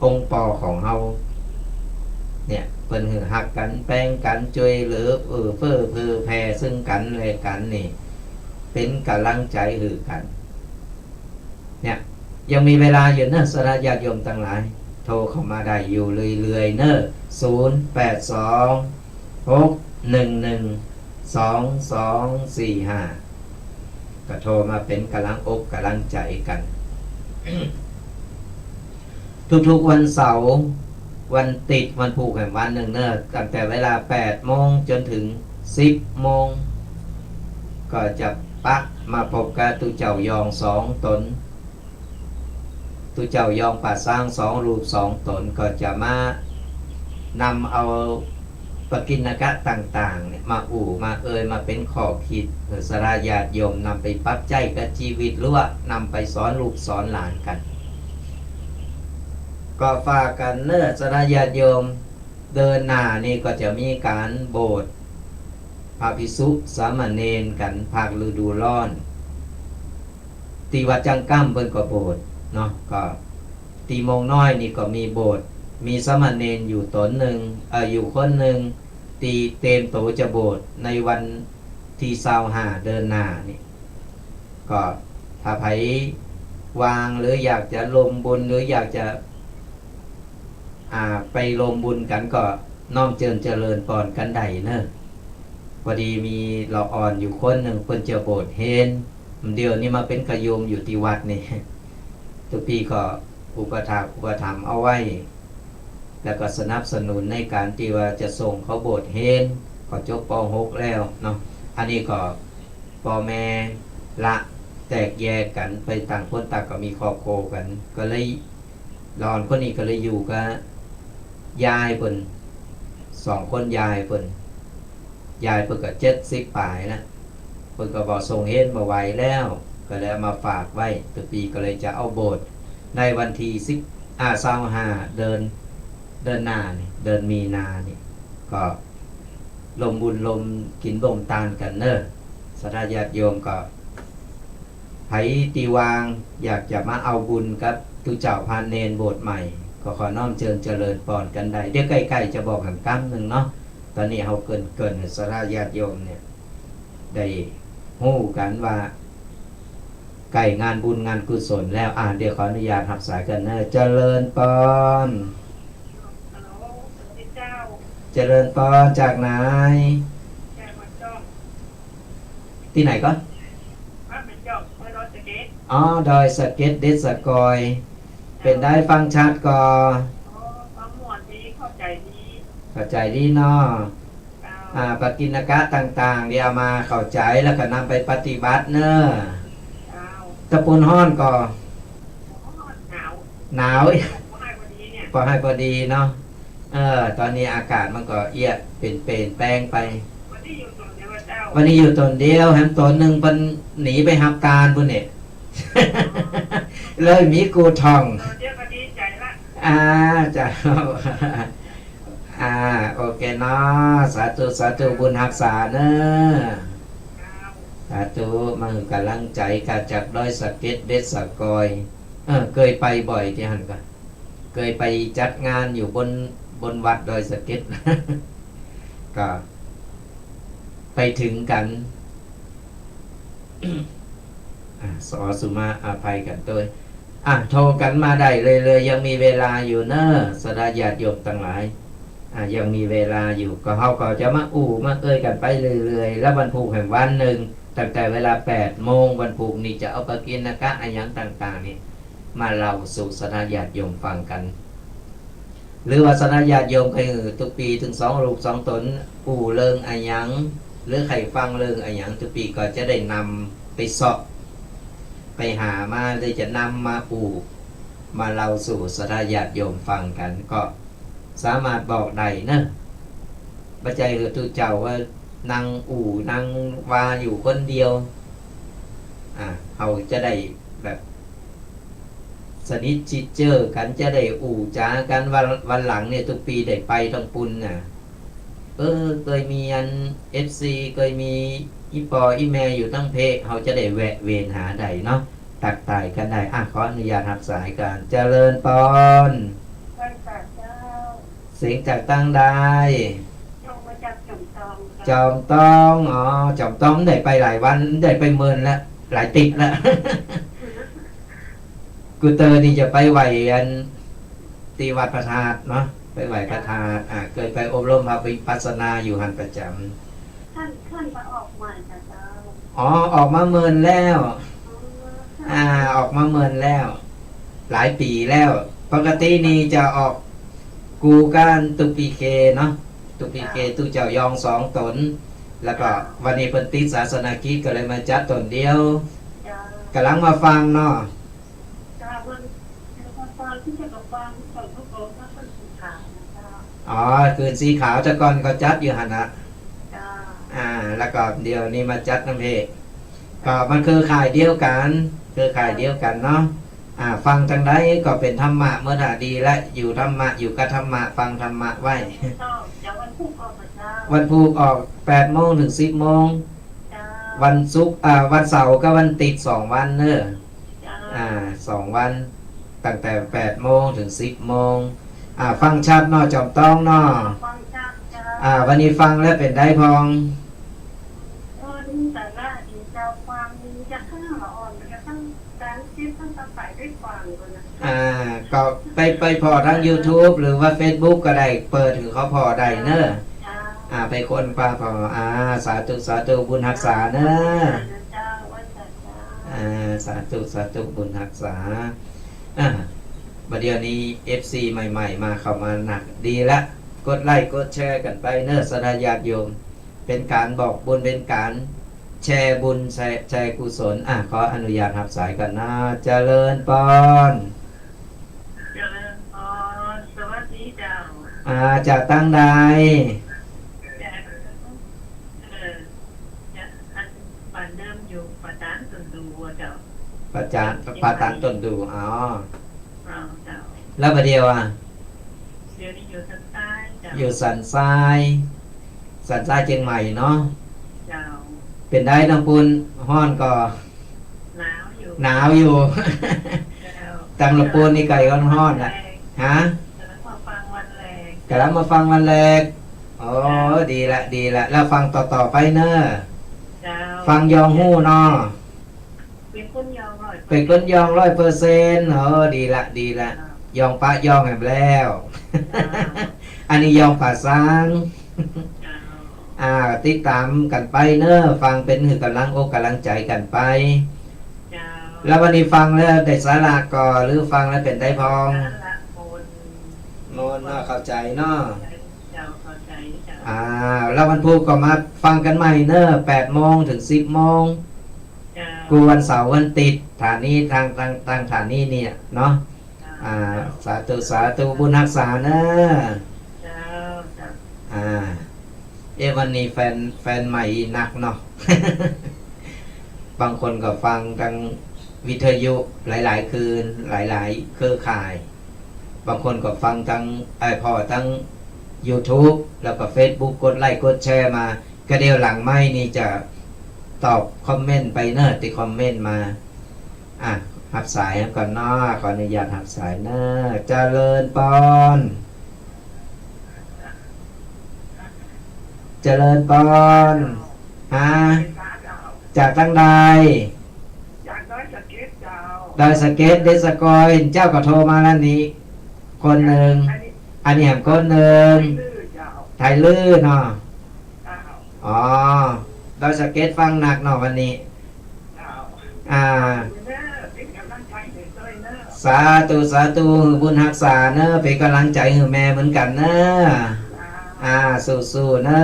[SPEAKER 1] องค์ปอของเราเนี่ยเป็นหือหักกันแป้งกันช่วยเหลือเพื่อแผ่ซึ่งกันเลยกันนี่เป็นกำลังใจหือกันเนี่ยยังมีเวลาอยู่เนอะสระญาติโยมทั้งหลายโทรเข้ามาได้อยู่เรื่อยๆเนอะ0826112245ก็โทรมาเป็นกำลังอกกำลังใจกัน ทุกๆวันเสาร์วันติดวันผูกแห่งวันหนึ่งเนอะตั้งแต่เวลา8 โมงจนถึง10 โมงก็จะปักมาพบกับตุเจ้ายอง2 ตนตุเจ้ายองป่าสร้าง2 รูป2 ตนก็จะมานำเอาปกิณกะต่างๆเนี่ยมามามาเป็นข้อคิดสรายาติโยมนำไปปรับใจกับชีวิตหรือว่านำไปสอนลูกสอนหลานกันก็ฝากกันเนอะสรายาติโยมเดินหน้านี่ก็จะมีการโบสถ์พระภิกษุสามเณรกันภาคฤดูร้อนตีวัดจังกั้มเพิ่นก็โบสถ์เนาะก็ตีมงน้อยนี่ก็มีโบสถ์มีสามเณรอยู่ตนหนึ่งอยู่คนหนึ่งตีเต็มโตจะโบสถ์ในวันที่25เดินหน้านี่ก็ถ้าไผวางหรืออยากจะลงบุญหรืออยากจะไปลงบุญกันก็น้อมเจริญปอนกันได้เนอะพอดีมีเราอ่อนอยู่คนหนึ่งเพิ่นจะโบสถ์เฮนเดี๋ยวนี้มาเป็นกระโยมอยู่ที่วัดนี่ทุกพี่ก็อุปถัมภ์เอาไว้แล้วก็สนับสนุนในการที่ว่าจะส่งเขาโบสถ์เฮนก็จบป .6 แล้วเนาะอันนี้ก็พ่อแม่ละแตกแยกกันไปต่างคนต่างก็มีครอบครัวกันก็เลยรอนคนนี้ก็เลยอยู่กับยายเพิ่น2 คนยายเพิ่นก็70 ปลายนะเพิ่นก็บอกส่งเฮนมาไว้แล้วก็เลยเอามาฝากไว้ตุปีก็เลยจะเอาโบสถ์ในวันที่25เดินหน้านี่เดินมีนานี่ก็ลมบุญลมกินลมตาลกันเนอะสรายาติโยมก็ไผตีวางอยากจะมาเอาบุญกับตุเจ้าพานเนนโบสถ์ใหม่ก็ขอน้อมเจริญปอนกันได้เดี๋ยวใกล้ๆจะบอกกันกั้มหนึ่งเนาะตอนนี้เขาเกินสรายาติโยมเนี่ยได้ฮู้กันว่าใกล้งานบุญงานกุศลแล้วเดี๋ยวขออนุญาตรับสายกันเนอะเจริญปอนเจริญปอนจากไหนที่ไหนก็ดอยสะเก็ดเด็ดสะกอยเป็นได้ฟังชัดก็เข้าใจดีเนาะปกิณกะต่างๆเดี๋ยวมาเข้าใจแล้วก็นำไปปฏิบัติเนอะตะปูนห้อนก็หนาวพอให้พอดีเนาะตอนนี้อากาศมันก็เอียดเปลี่ยนแปลงไปวันนี้อยู่ตนเดียวแฮมตนหนึ่งเป็นหนีไปหับการพุ่นเนี่ย เลยมีกูทองจ้ะ โอเคเนาะสาธุบุญรักษาเนอะสาธุมาถึงกำลังใจการจับดอยสะเก็ดเด็ดสะกอยเคยไปบ่อยที่หันกันเคยไปจัดงานอยู่บนวัดดอยสะเก็ด ก็ไปถึงกันสอสุมาอภัยกันด้วยโทรกันมาได้เลยยังมีเวลาอยู่เนอะสดาญาติโยมทั้งหลายยังมีเวลาอยู่ก็เขาก็จะมามากันไปเรื่อยๆแล้ววันผูกแห่งวันหนึ่งตั้งแต่เวลา8 โมงวันผูกนี่จะเอาปกิณกะอันยังต่างๆนี่มาเล่าสู่สดาญาติโยมฟังกันหรือว่าสดาญาติโยมเคยทุกปีถึง2 รูป 2 ตนเลิงอันยังหรือใครฟังเลิงอันยังทุกปีก็จะได้นำไปสอบไปหามาเลยจะนำมา มาเล่าสู่สาธญาติโยมฟังกันก็สามารถบอกได้เนอะปัจจัยคือตุเจ้าว่านั่งอู่นั่งวาอยู่คนเดียวเขาจะได้แบบสนิทชิดเจอกันจะได้อู่จ้ากันวันหลังเนี่ยทุกปีได้ไปทางปุ่นน่ะเคยมีอัน FC เคยมีอีปออีแม่อยู่ตั้งเพเขาจะได้แวะเวียนหาได้เนาะตักตายกันได้ขออนุญาตรับสายกันเจริญปอน
[SPEAKER 2] ไปจากเจ้า
[SPEAKER 1] เสียงจากตั้งได้
[SPEAKER 2] ลงมาจากจอมทอง
[SPEAKER 1] จอมต้องจอมต้องได้ไปหลายวันได้ไปเมินแล้วหลายติดแล้ว กูเตอร์นี่จะไปไหวอันตีวัดพระธาตุเนาะไปไหวพระธาตุเคยไปอบรมพระวิปัสสนาอยู่หันประจำ
[SPEAKER 2] ท่านมาออกใหม่จ้ะเจ้า
[SPEAKER 1] ออกมาเมินแล้วออกมาเมินแล้ว หลายปีแล้วปกตินี่จะออกกูการตุปีเคเนาะตุปีเคตุเจ้ายอง2 ตนแล้วก็วันนี้เพิ่นติดศาสนากิจก็เลยมาจัดตนเดียวกำลังมาฟังเนาะ
[SPEAKER 2] ที่จะกับฟังส่วนทุกคนก็เป็นสีขาวนะ
[SPEAKER 1] คืนสีขาวจะก่อนก็จัดอยู่หันนะแล้วก็เดี๋ยวนี้มาจัดน้ำเพก็มันคือข่ายเดียวกันเนาะฟังจังไดก็เป็นธรรมะเมื่อดีและอยู่ธรรมะอยู่กับธรรมะฟังธรรมะไว้วันพุธออก8 โมงถึง 10 โมงวันศุกร์วันเสาร์ก็วันติด2 วันเนอะ2 วันตั้งแต่8 โมงถึง 10 โมงฟังชัดเนาะจอมต้องเนาะวันนี้ฟังแล้วเป็นได้พอง
[SPEAKER 2] แต่ละดีเจ้าความดีจะข้างละอ่อนจะข้างการคิดข้างตาใสด้วยความเลยนะ
[SPEAKER 1] ก็ไปพอทั้ง YouTube หรือว่า Facebook ก็ได้เปิดถือเขาพอได้เนอะไปคนปลาพอสาธุบุญรักษาเนอะสาธุบุญรักษาบัดเดี๋ยวนี้ FC ใหม่ๆมาเข้ามาหนักดีละกดไลค์กดแชร์กันไปเนอะสาธญาติโยมเป็นการบอกบุญเป็นการแชร์บุญแชร์กุศลขออนุญาตรับสายกันนะเจริญปอน
[SPEAKER 2] สวัสดีเจ้า
[SPEAKER 1] จากตั้งใด
[SPEAKER 2] บ้านเดิมอยู่ปะตานต้นดูเจ้า
[SPEAKER 1] ปะตานต้นดูแล้วประเดี๋ยว
[SPEAKER 2] เดี๋ยวนี้อยู่สันทราย
[SPEAKER 1] อยู่สันทรายเชียงใหม่เนาะเป็นได้น้องปุณห้อนก็หนาวอยู่ตังละปูนนี่ไก่ห้อนนะฮะกำลังมาฟังวันแรกดีละแล้วฟังต่อไปเนอะฟังยองหู้เนาะ
[SPEAKER 2] เป็นคนยอง
[SPEAKER 1] 100%ดีละยองปะยองแหมแล้ว อันนี้ยองป่าซางติดตามกันไปเนอะฟังเป็นกำลังอกกำลังใจกันไปแล้ววันนี้ฟังแล้วได้สาระก่อหรือฟังแล้วเป็นได้พองโน่นเนาะเข้าใจเนาะแล้ววันพุธก็มาฟังกันใหม่เนอะ8 โมงถึง 10 โมงกูวันเสาร์วันติดฐานนี้ทางฐานนี้เนี่ยเนาะสาธุบุญรักษาเนอะวันนี้แฟนใหม่หนักเนาะ บางคนก็ฟังทางวิทยุหลายๆคืนหลายๆเครือข่ายบางคนก็ฟังทางพอทั้ง YouTube แล้วก็ Facebook กดไลค์กดแชร์มาก็เดี๋ยวหลังไม้นี่จะตอบคอมเมนต์ไปเนอะติคอมเมนต์มาหับสายก่อนเนาะขออนุญาตหับสายเนอะเจริญปอนจากตั้งใดดอยสะเก็ดเดสกอยเจ้าก็โทรมาแล้วนี้คนหนึ่งอันนี้คนหนึ่งไทยลื่นเนาะดอยสะเก็ดฟังหนักเนาะวันนี้สาธุบุญรักษาเนอะเป็นกำลังใจให้แม่เหมือนกันเนอะสู้ๆเนอ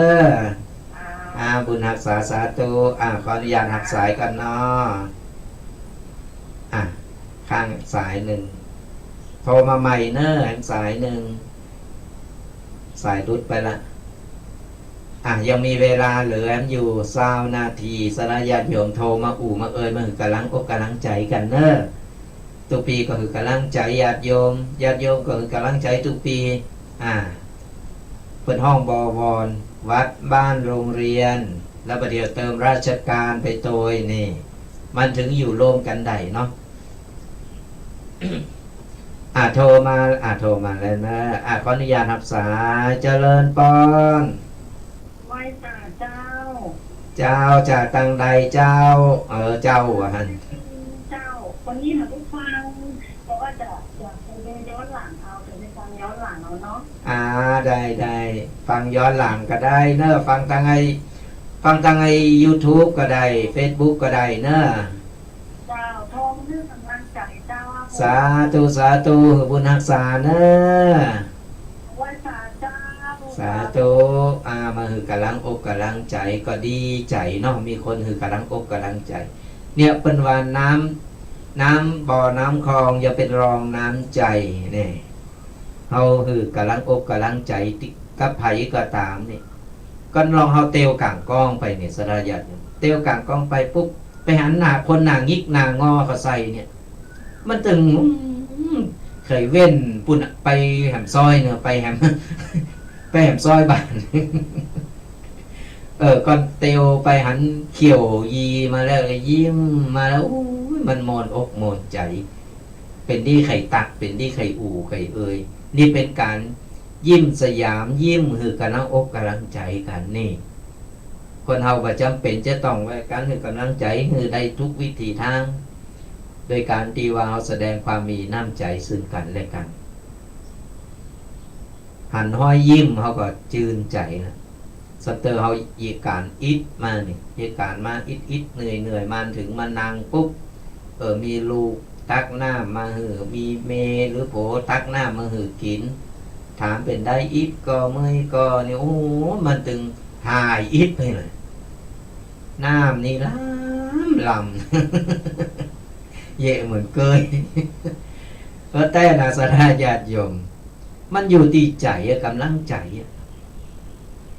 [SPEAKER 1] ะบุญรักษาสาธุขออนุญาตหักสายกันเนาะข้างสายหนึ่ง โทรมาใหม่เนอะสายหนึ่งสายรุดไปละยังมีเวลาเหลืออยู่20 นาทีสระญาติโยมโทรมามามาคือกำลังอกกำลังใจกันเนอะตุปีก็คือกำลังใจญาติโยมก็คือกำลังใจตุปีเปิดห้องบวรวัดบ้านโรงเรียนแล้วประเดี๋ยวเติมราชการไปโดยนี่มันถึงอยู่ร่วมกันได้เนาะ โทรมาแล้วนะขออนุญาตรับสายเจริญปอน
[SPEAKER 2] ไหว้ตาเจ้า
[SPEAKER 1] จากตังใดเจ้าเจ้าหัน
[SPEAKER 2] เจ้าวันนี้มาทุกฟังเพราะว่าจะไปดูย้อนหลังเอาจะไปฟังย้อนหลังเอาเนาะ
[SPEAKER 1] ได้ฟังย้อนหลังก็ได้เนอะฟังทางไอ YouTube ก็ได้ Facebook ก็ได้เนอะ
[SPEAKER 2] เจ้าทองเรื่องกำลังใจเจ้า
[SPEAKER 1] สาธุบุญรักษาเนอะ
[SPEAKER 2] ไหว้ตาเจ้า
[SPEAKER 1] สาธุมาหือกำลังอกกำลังใจก็ดีใจเนาะมีคนหือกำลังอกกำลังใจเนี่ยเป็นวันน้ำบ่อน้ำคลองอย่าเป็นรองน้ำใจเนี่ยเฮาหือกำลังอกกำลังใจกับไผก็ตามนี่ก็ลองเฮาเตียวกลางกล้องไปเนี่ยสระญาติเตียวกลางกล้องไปปุ๊บไปหันหน้าคนหน้างิกหน้างอเขาใส่เนี่ยมันตึงเคยเว้นปุ่นไปแหมซอยเนอะไปแหมซอยบ้านก่อนเตียวไปหันเขียวยีมาแล้วยิ้มมาแล้วมันมอนอกมอนใจเป็นที่ไข่ตักเป็นที่ไข่อู่ไข่นี่เป็นการยิ้มสยามยิ้มคือกำลังอกกำลังใจกันนี่คนเฮาก็จำเป็นจะต้องไว้การคือกำลังใจคือได้ทุกวิธีทางโดยการที่ว่าเราแสดงความมีน้ำใจซึ่งกันและกันหันห้อยยิ้มเขาก็จืนใจนะสเตอร์เขาอีการอิดมานี่อีการมาอิดเหนื่อยมาถึงมานั่งปุ๊บมีลูกตักหน้ามาหือมีเมหรือโผตักหน้ามาหือกินถามเป็นได้อิดก็เมื่อยก็นี่โอ้มันถึงหายอิดไปเลยน้ำนี่ลำเย่เหมือนเกยเพราะแต่นาสราญาติโยมมันอยู่ที่ใจกำลังใจ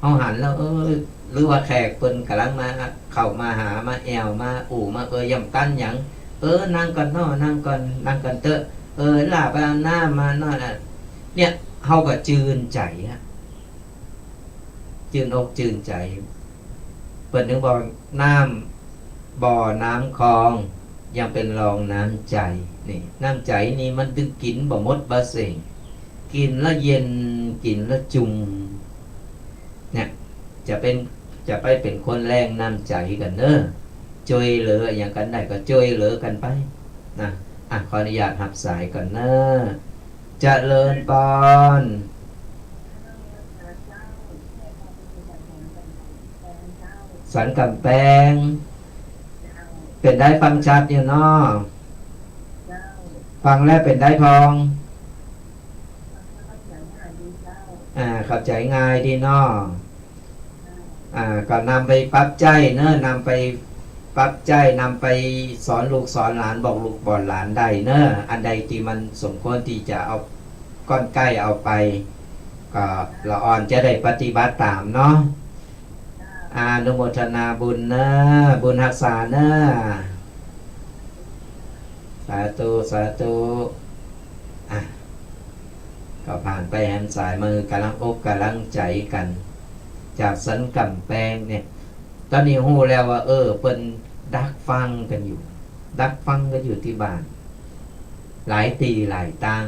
[SPEAKER 1] เอาหันแล้วหรือว่าแขกเปิ้นกำลังมาเข้ามาหามาแอวมามาย่ำตั้นหยังนั่งกันเนาะนั่งกันเตอะหล่าไปเอาหน้ามาเนาะเนี่ยเฮาก็จืนใจจืนอกจืนใจเปิ้นถึงบอกน้ำบ่อน้ำคลองยังเป็นรองน้ำใจนี่น้ำใจนี่มันตึงกินบ่หมดบ่เสงกินแล้วเย็นกินแล้วจุ่มเนี่ยจะไปเป็นคนแรงน้ำใจกันเนอะช่วยเหลืออย่างกันได้ก็ช่วยเหลือกันไปนะขออนุญาตหับสายก่อนเนอะเจริญปอนสันกำแพงเป็นได้ฟังชัดอยู่เนาะฟังแล้วเป็นได้พองเข้าใจง่ายดีเนาะก็นำไปปรับใจเนอะนำไปปรับใจนำไปสอนลูกสอนหลานบอกลูกบอกหลานได้เนอะอันใดที่มันสมควรที่จะเอาก้อนใกล้เอาไปก็ละอ่อนจะได้ปฏิบัติตามเนาะอนุโมทนาบุญเนอะบุญรักษาเนอะสาธุก็ผ่านไปแหนสายมือกำลังอกกำลังใจกันจากสันกำแพงเนี่ยตอนนี้ฮู้แล้วว่าเพิ่นดักฟังกันอยู่ที่บ้านหลายตีหลายตัง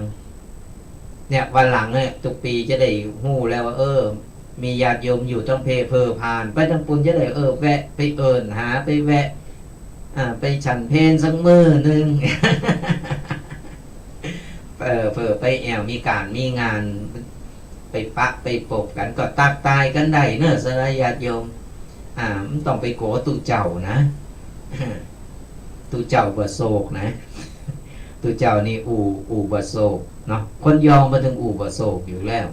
[SPEAKER 1] เนี่ยวันหลังเนี่ยทุกปีจะได้ฮู้แล้วว่ามีญาติโยมอยู่ต้องเพอผ่านไปทั้งปุ่นจะได้แวะไปหาไปแวะไปฉันเพลสักมื้อนึง ไปแอวมีการมีงานไปปะไปปบกันก็ตักตายกันได้เนอะสระญาติโยมมันต้องไปโกตุเจ้านะตุเจ้าบ่โศกนะตุเจ้านี่อู่บ่โศกเนาะคนยองมาถึงอู่บ่โศกอยู่แล้ว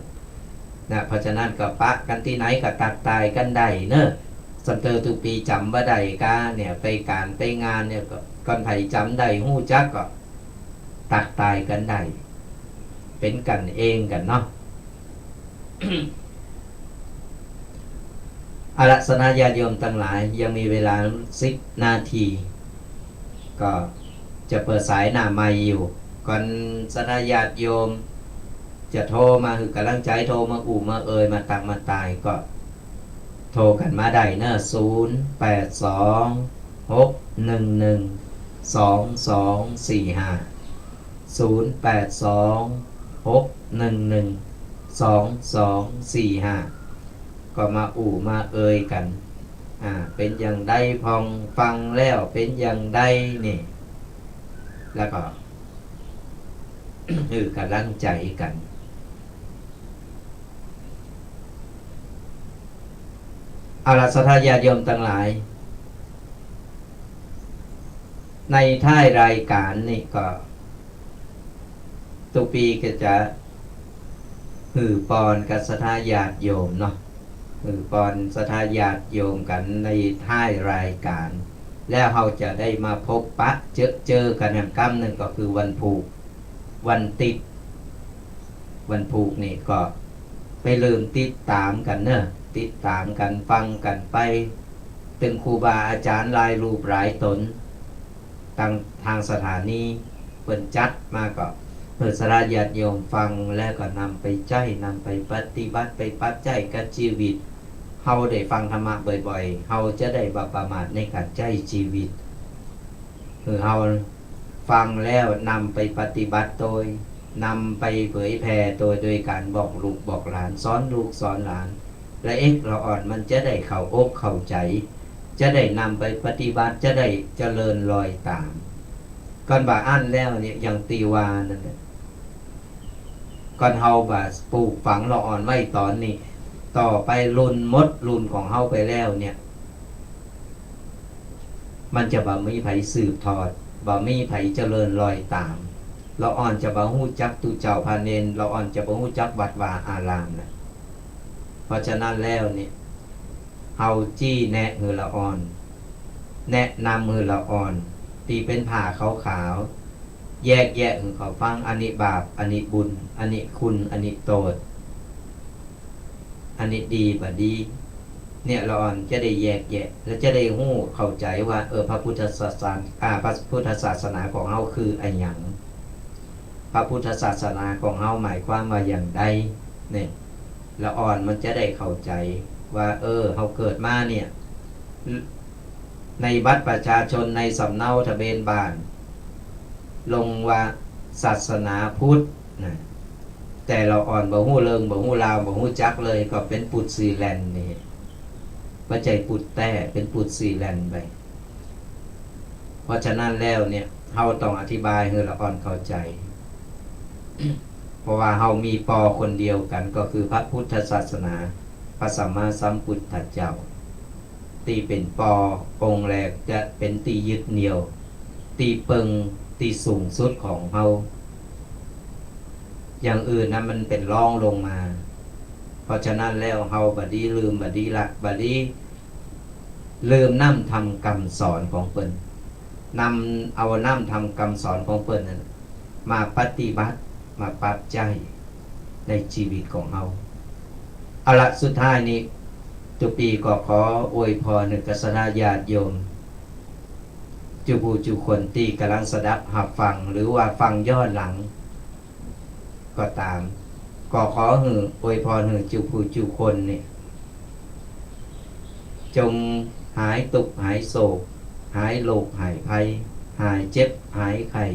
[SPEAKER 1] นะเพราะฉะนั้นก็ปะกันที่ไหนก็ตักตายกันได้เนอะสันเตอร์ทุกปีจำบ่ได้กาเนี่ยไปการไปงานเนี่ยก็ก่อนไผจำได้ฮู้จักก็ตักตายกันได้ เป็นกันเองกันเนาะ อารัสนาญาติโยมทั้งหลายยังมีเวลา10 นาที ก็จะเปิดสายหน้าไมค์อยู่ก่อนสนาญาติโยมจะโทรมาคือกำลังใจโทรมาอู่มาเอ่ยมาตักมาตายก็โทรกันมาได้เนอะ0826112245ก็มาอู่มาเอ่ยกันเป็นอย่างใดพองฟังแล้วเป็นอย่างใดนี่แล้วก็ กำลังใจกันเอาล่ะศรัทธาญาติโยมทั้งหลายในท้ายรายการนี่ก็ทุกปีก็จะปอนกับศรัทธาญาติโยมเนาะปอนศรัทธาญาติโยมกันในท้ายรายการแล้วเราจะได้มาพบปะเจอกันแห่งกรรมหนึ่งก็คือวันผูกวันติดวันผูกนี่ก็ไปลืมติดตามกันเนอะติดตามกันฟังกันไปตึงครูบาอาจารย์หลายรูปหลายตนทางสถานีเปิ่นจัดมาก็เพื่อสราญาติโยมฟังแล้วก็นำไปใจนำไปปฏิบัติไปปัจจัยกับชีวิตเฮาได้ฟังธรรมะบ่อยๆเฮาจะได้บ่ประมาทในการใจชีวิตเฮาฟังแล้วนำไปปฏิบัติโดยนำไปเผยแผ่โดยการบอกลูกบอกหลานสอนลูกสอนหลานและเราอ่อนมันจะได้เข้าอกเข้าใจจะได้นำไปปฏิบัติจะได้เจริญรอยตามก่อนบ่าอั้นแล้วเนี่ยอย่างตีวานั่นแหละก่อนเฮาบ่าปลูกฝังเราอ่อนไว้ตอนนี้ต่อไปรุ่นของเฮาไปแล้วเนี่ยมันจะบ่มีไผสืบทอดบ่มีไผเจริญรอยตามเราอ่อนจะบ่ฮู้จักตุเจ้าพาเนนเราอ่อนจะบ่ฮู้จักวัดวาอารามนะเพราะฉะนั้นแล้วเนี่ยเฮาจี้แนะมือละอ่อนแนะนำมือละอ่อนตีเป็นผ้าขาวๆแยกเขาฟังอันนี้บาปอันนี้บุญอันนี้คุณอันนี้โทษอันนี้ดีบ่ดีเนี่ยละอ่อนจะได้แยกแยะและจะได้ฮู้เข้าใจว่าพระพุทธศาสนาพระพุทธศาสนาของเฮาคืออะไรอย่างพระพุทธศาสนาของเฮาหมายความว่าอย่างใดเนี่ยละอ่อนมันจะได้เข้าใจว่าเฮาเกิดมาเนี่ยในบัตรประชาชนในสำเนาทะเบียนบ้านลงว่าศาสนาพุทธนะแต่เราอ่อนบ่ฮู้เริงบ่ฮู้ลาวบ่ฮู้จักเลยก็เป็นปุตสีแลนด์นี่ปัจจัยปุตแต่เป็นปุตสีแลนด์ไปเพราะฉะนั้นแล้วเนี่ยเฮาต้องอธิบายให้ละอ่อนเข้าใจ เพราะว่าเฮามีปอคนเดียวกันก็คือพระพุทธศาสนาพระสัมมาสัมพุทธเจ้าตีเป็นปอองค์แรกจะเป็นตียึดเหนี่ยวตีเปิงตีสูงสุดของเฮาอย่างอื่นนะมันเป็นรองลงมาเพราะฉะนั้นแล้วเฮาบัดนี้ลืมบัดนี้ละบัดนี้ลืมนำทำคำสอนของเพิ่นนำทำคำสอนของเพิ่นนั้นมาปฏิบัติมาปรับใจในชีวิตของเฮาเอาละสุดท้ายนี้ทุกปีก็ขออวยพรกับศรัทธาญาติโยมจุบูจุคนที่กำลังสดับหับฟังหรือว่าฟังย้อนหลังก็ตามก็ขออวยพรจุบูจุคนนี่จงหายตุกข์หายโศกหายโรคหายภัยหายเจ็บหายไข้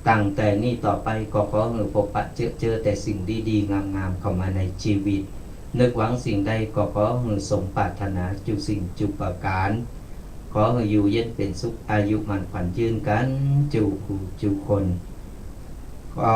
[SPEAKER 1] ตั้งแต่นี้ต่อไปก็ขอพบปะเจอแต่สิ่งดีๆงามๆเข้ามาในชีวิตนึกหวังสิ่งใดก็ขอสมปรารถนาจุสิ่งจุประการขออยู่เย็นเป็นสุขอายุมันขวัญยืนกันจุคนขอ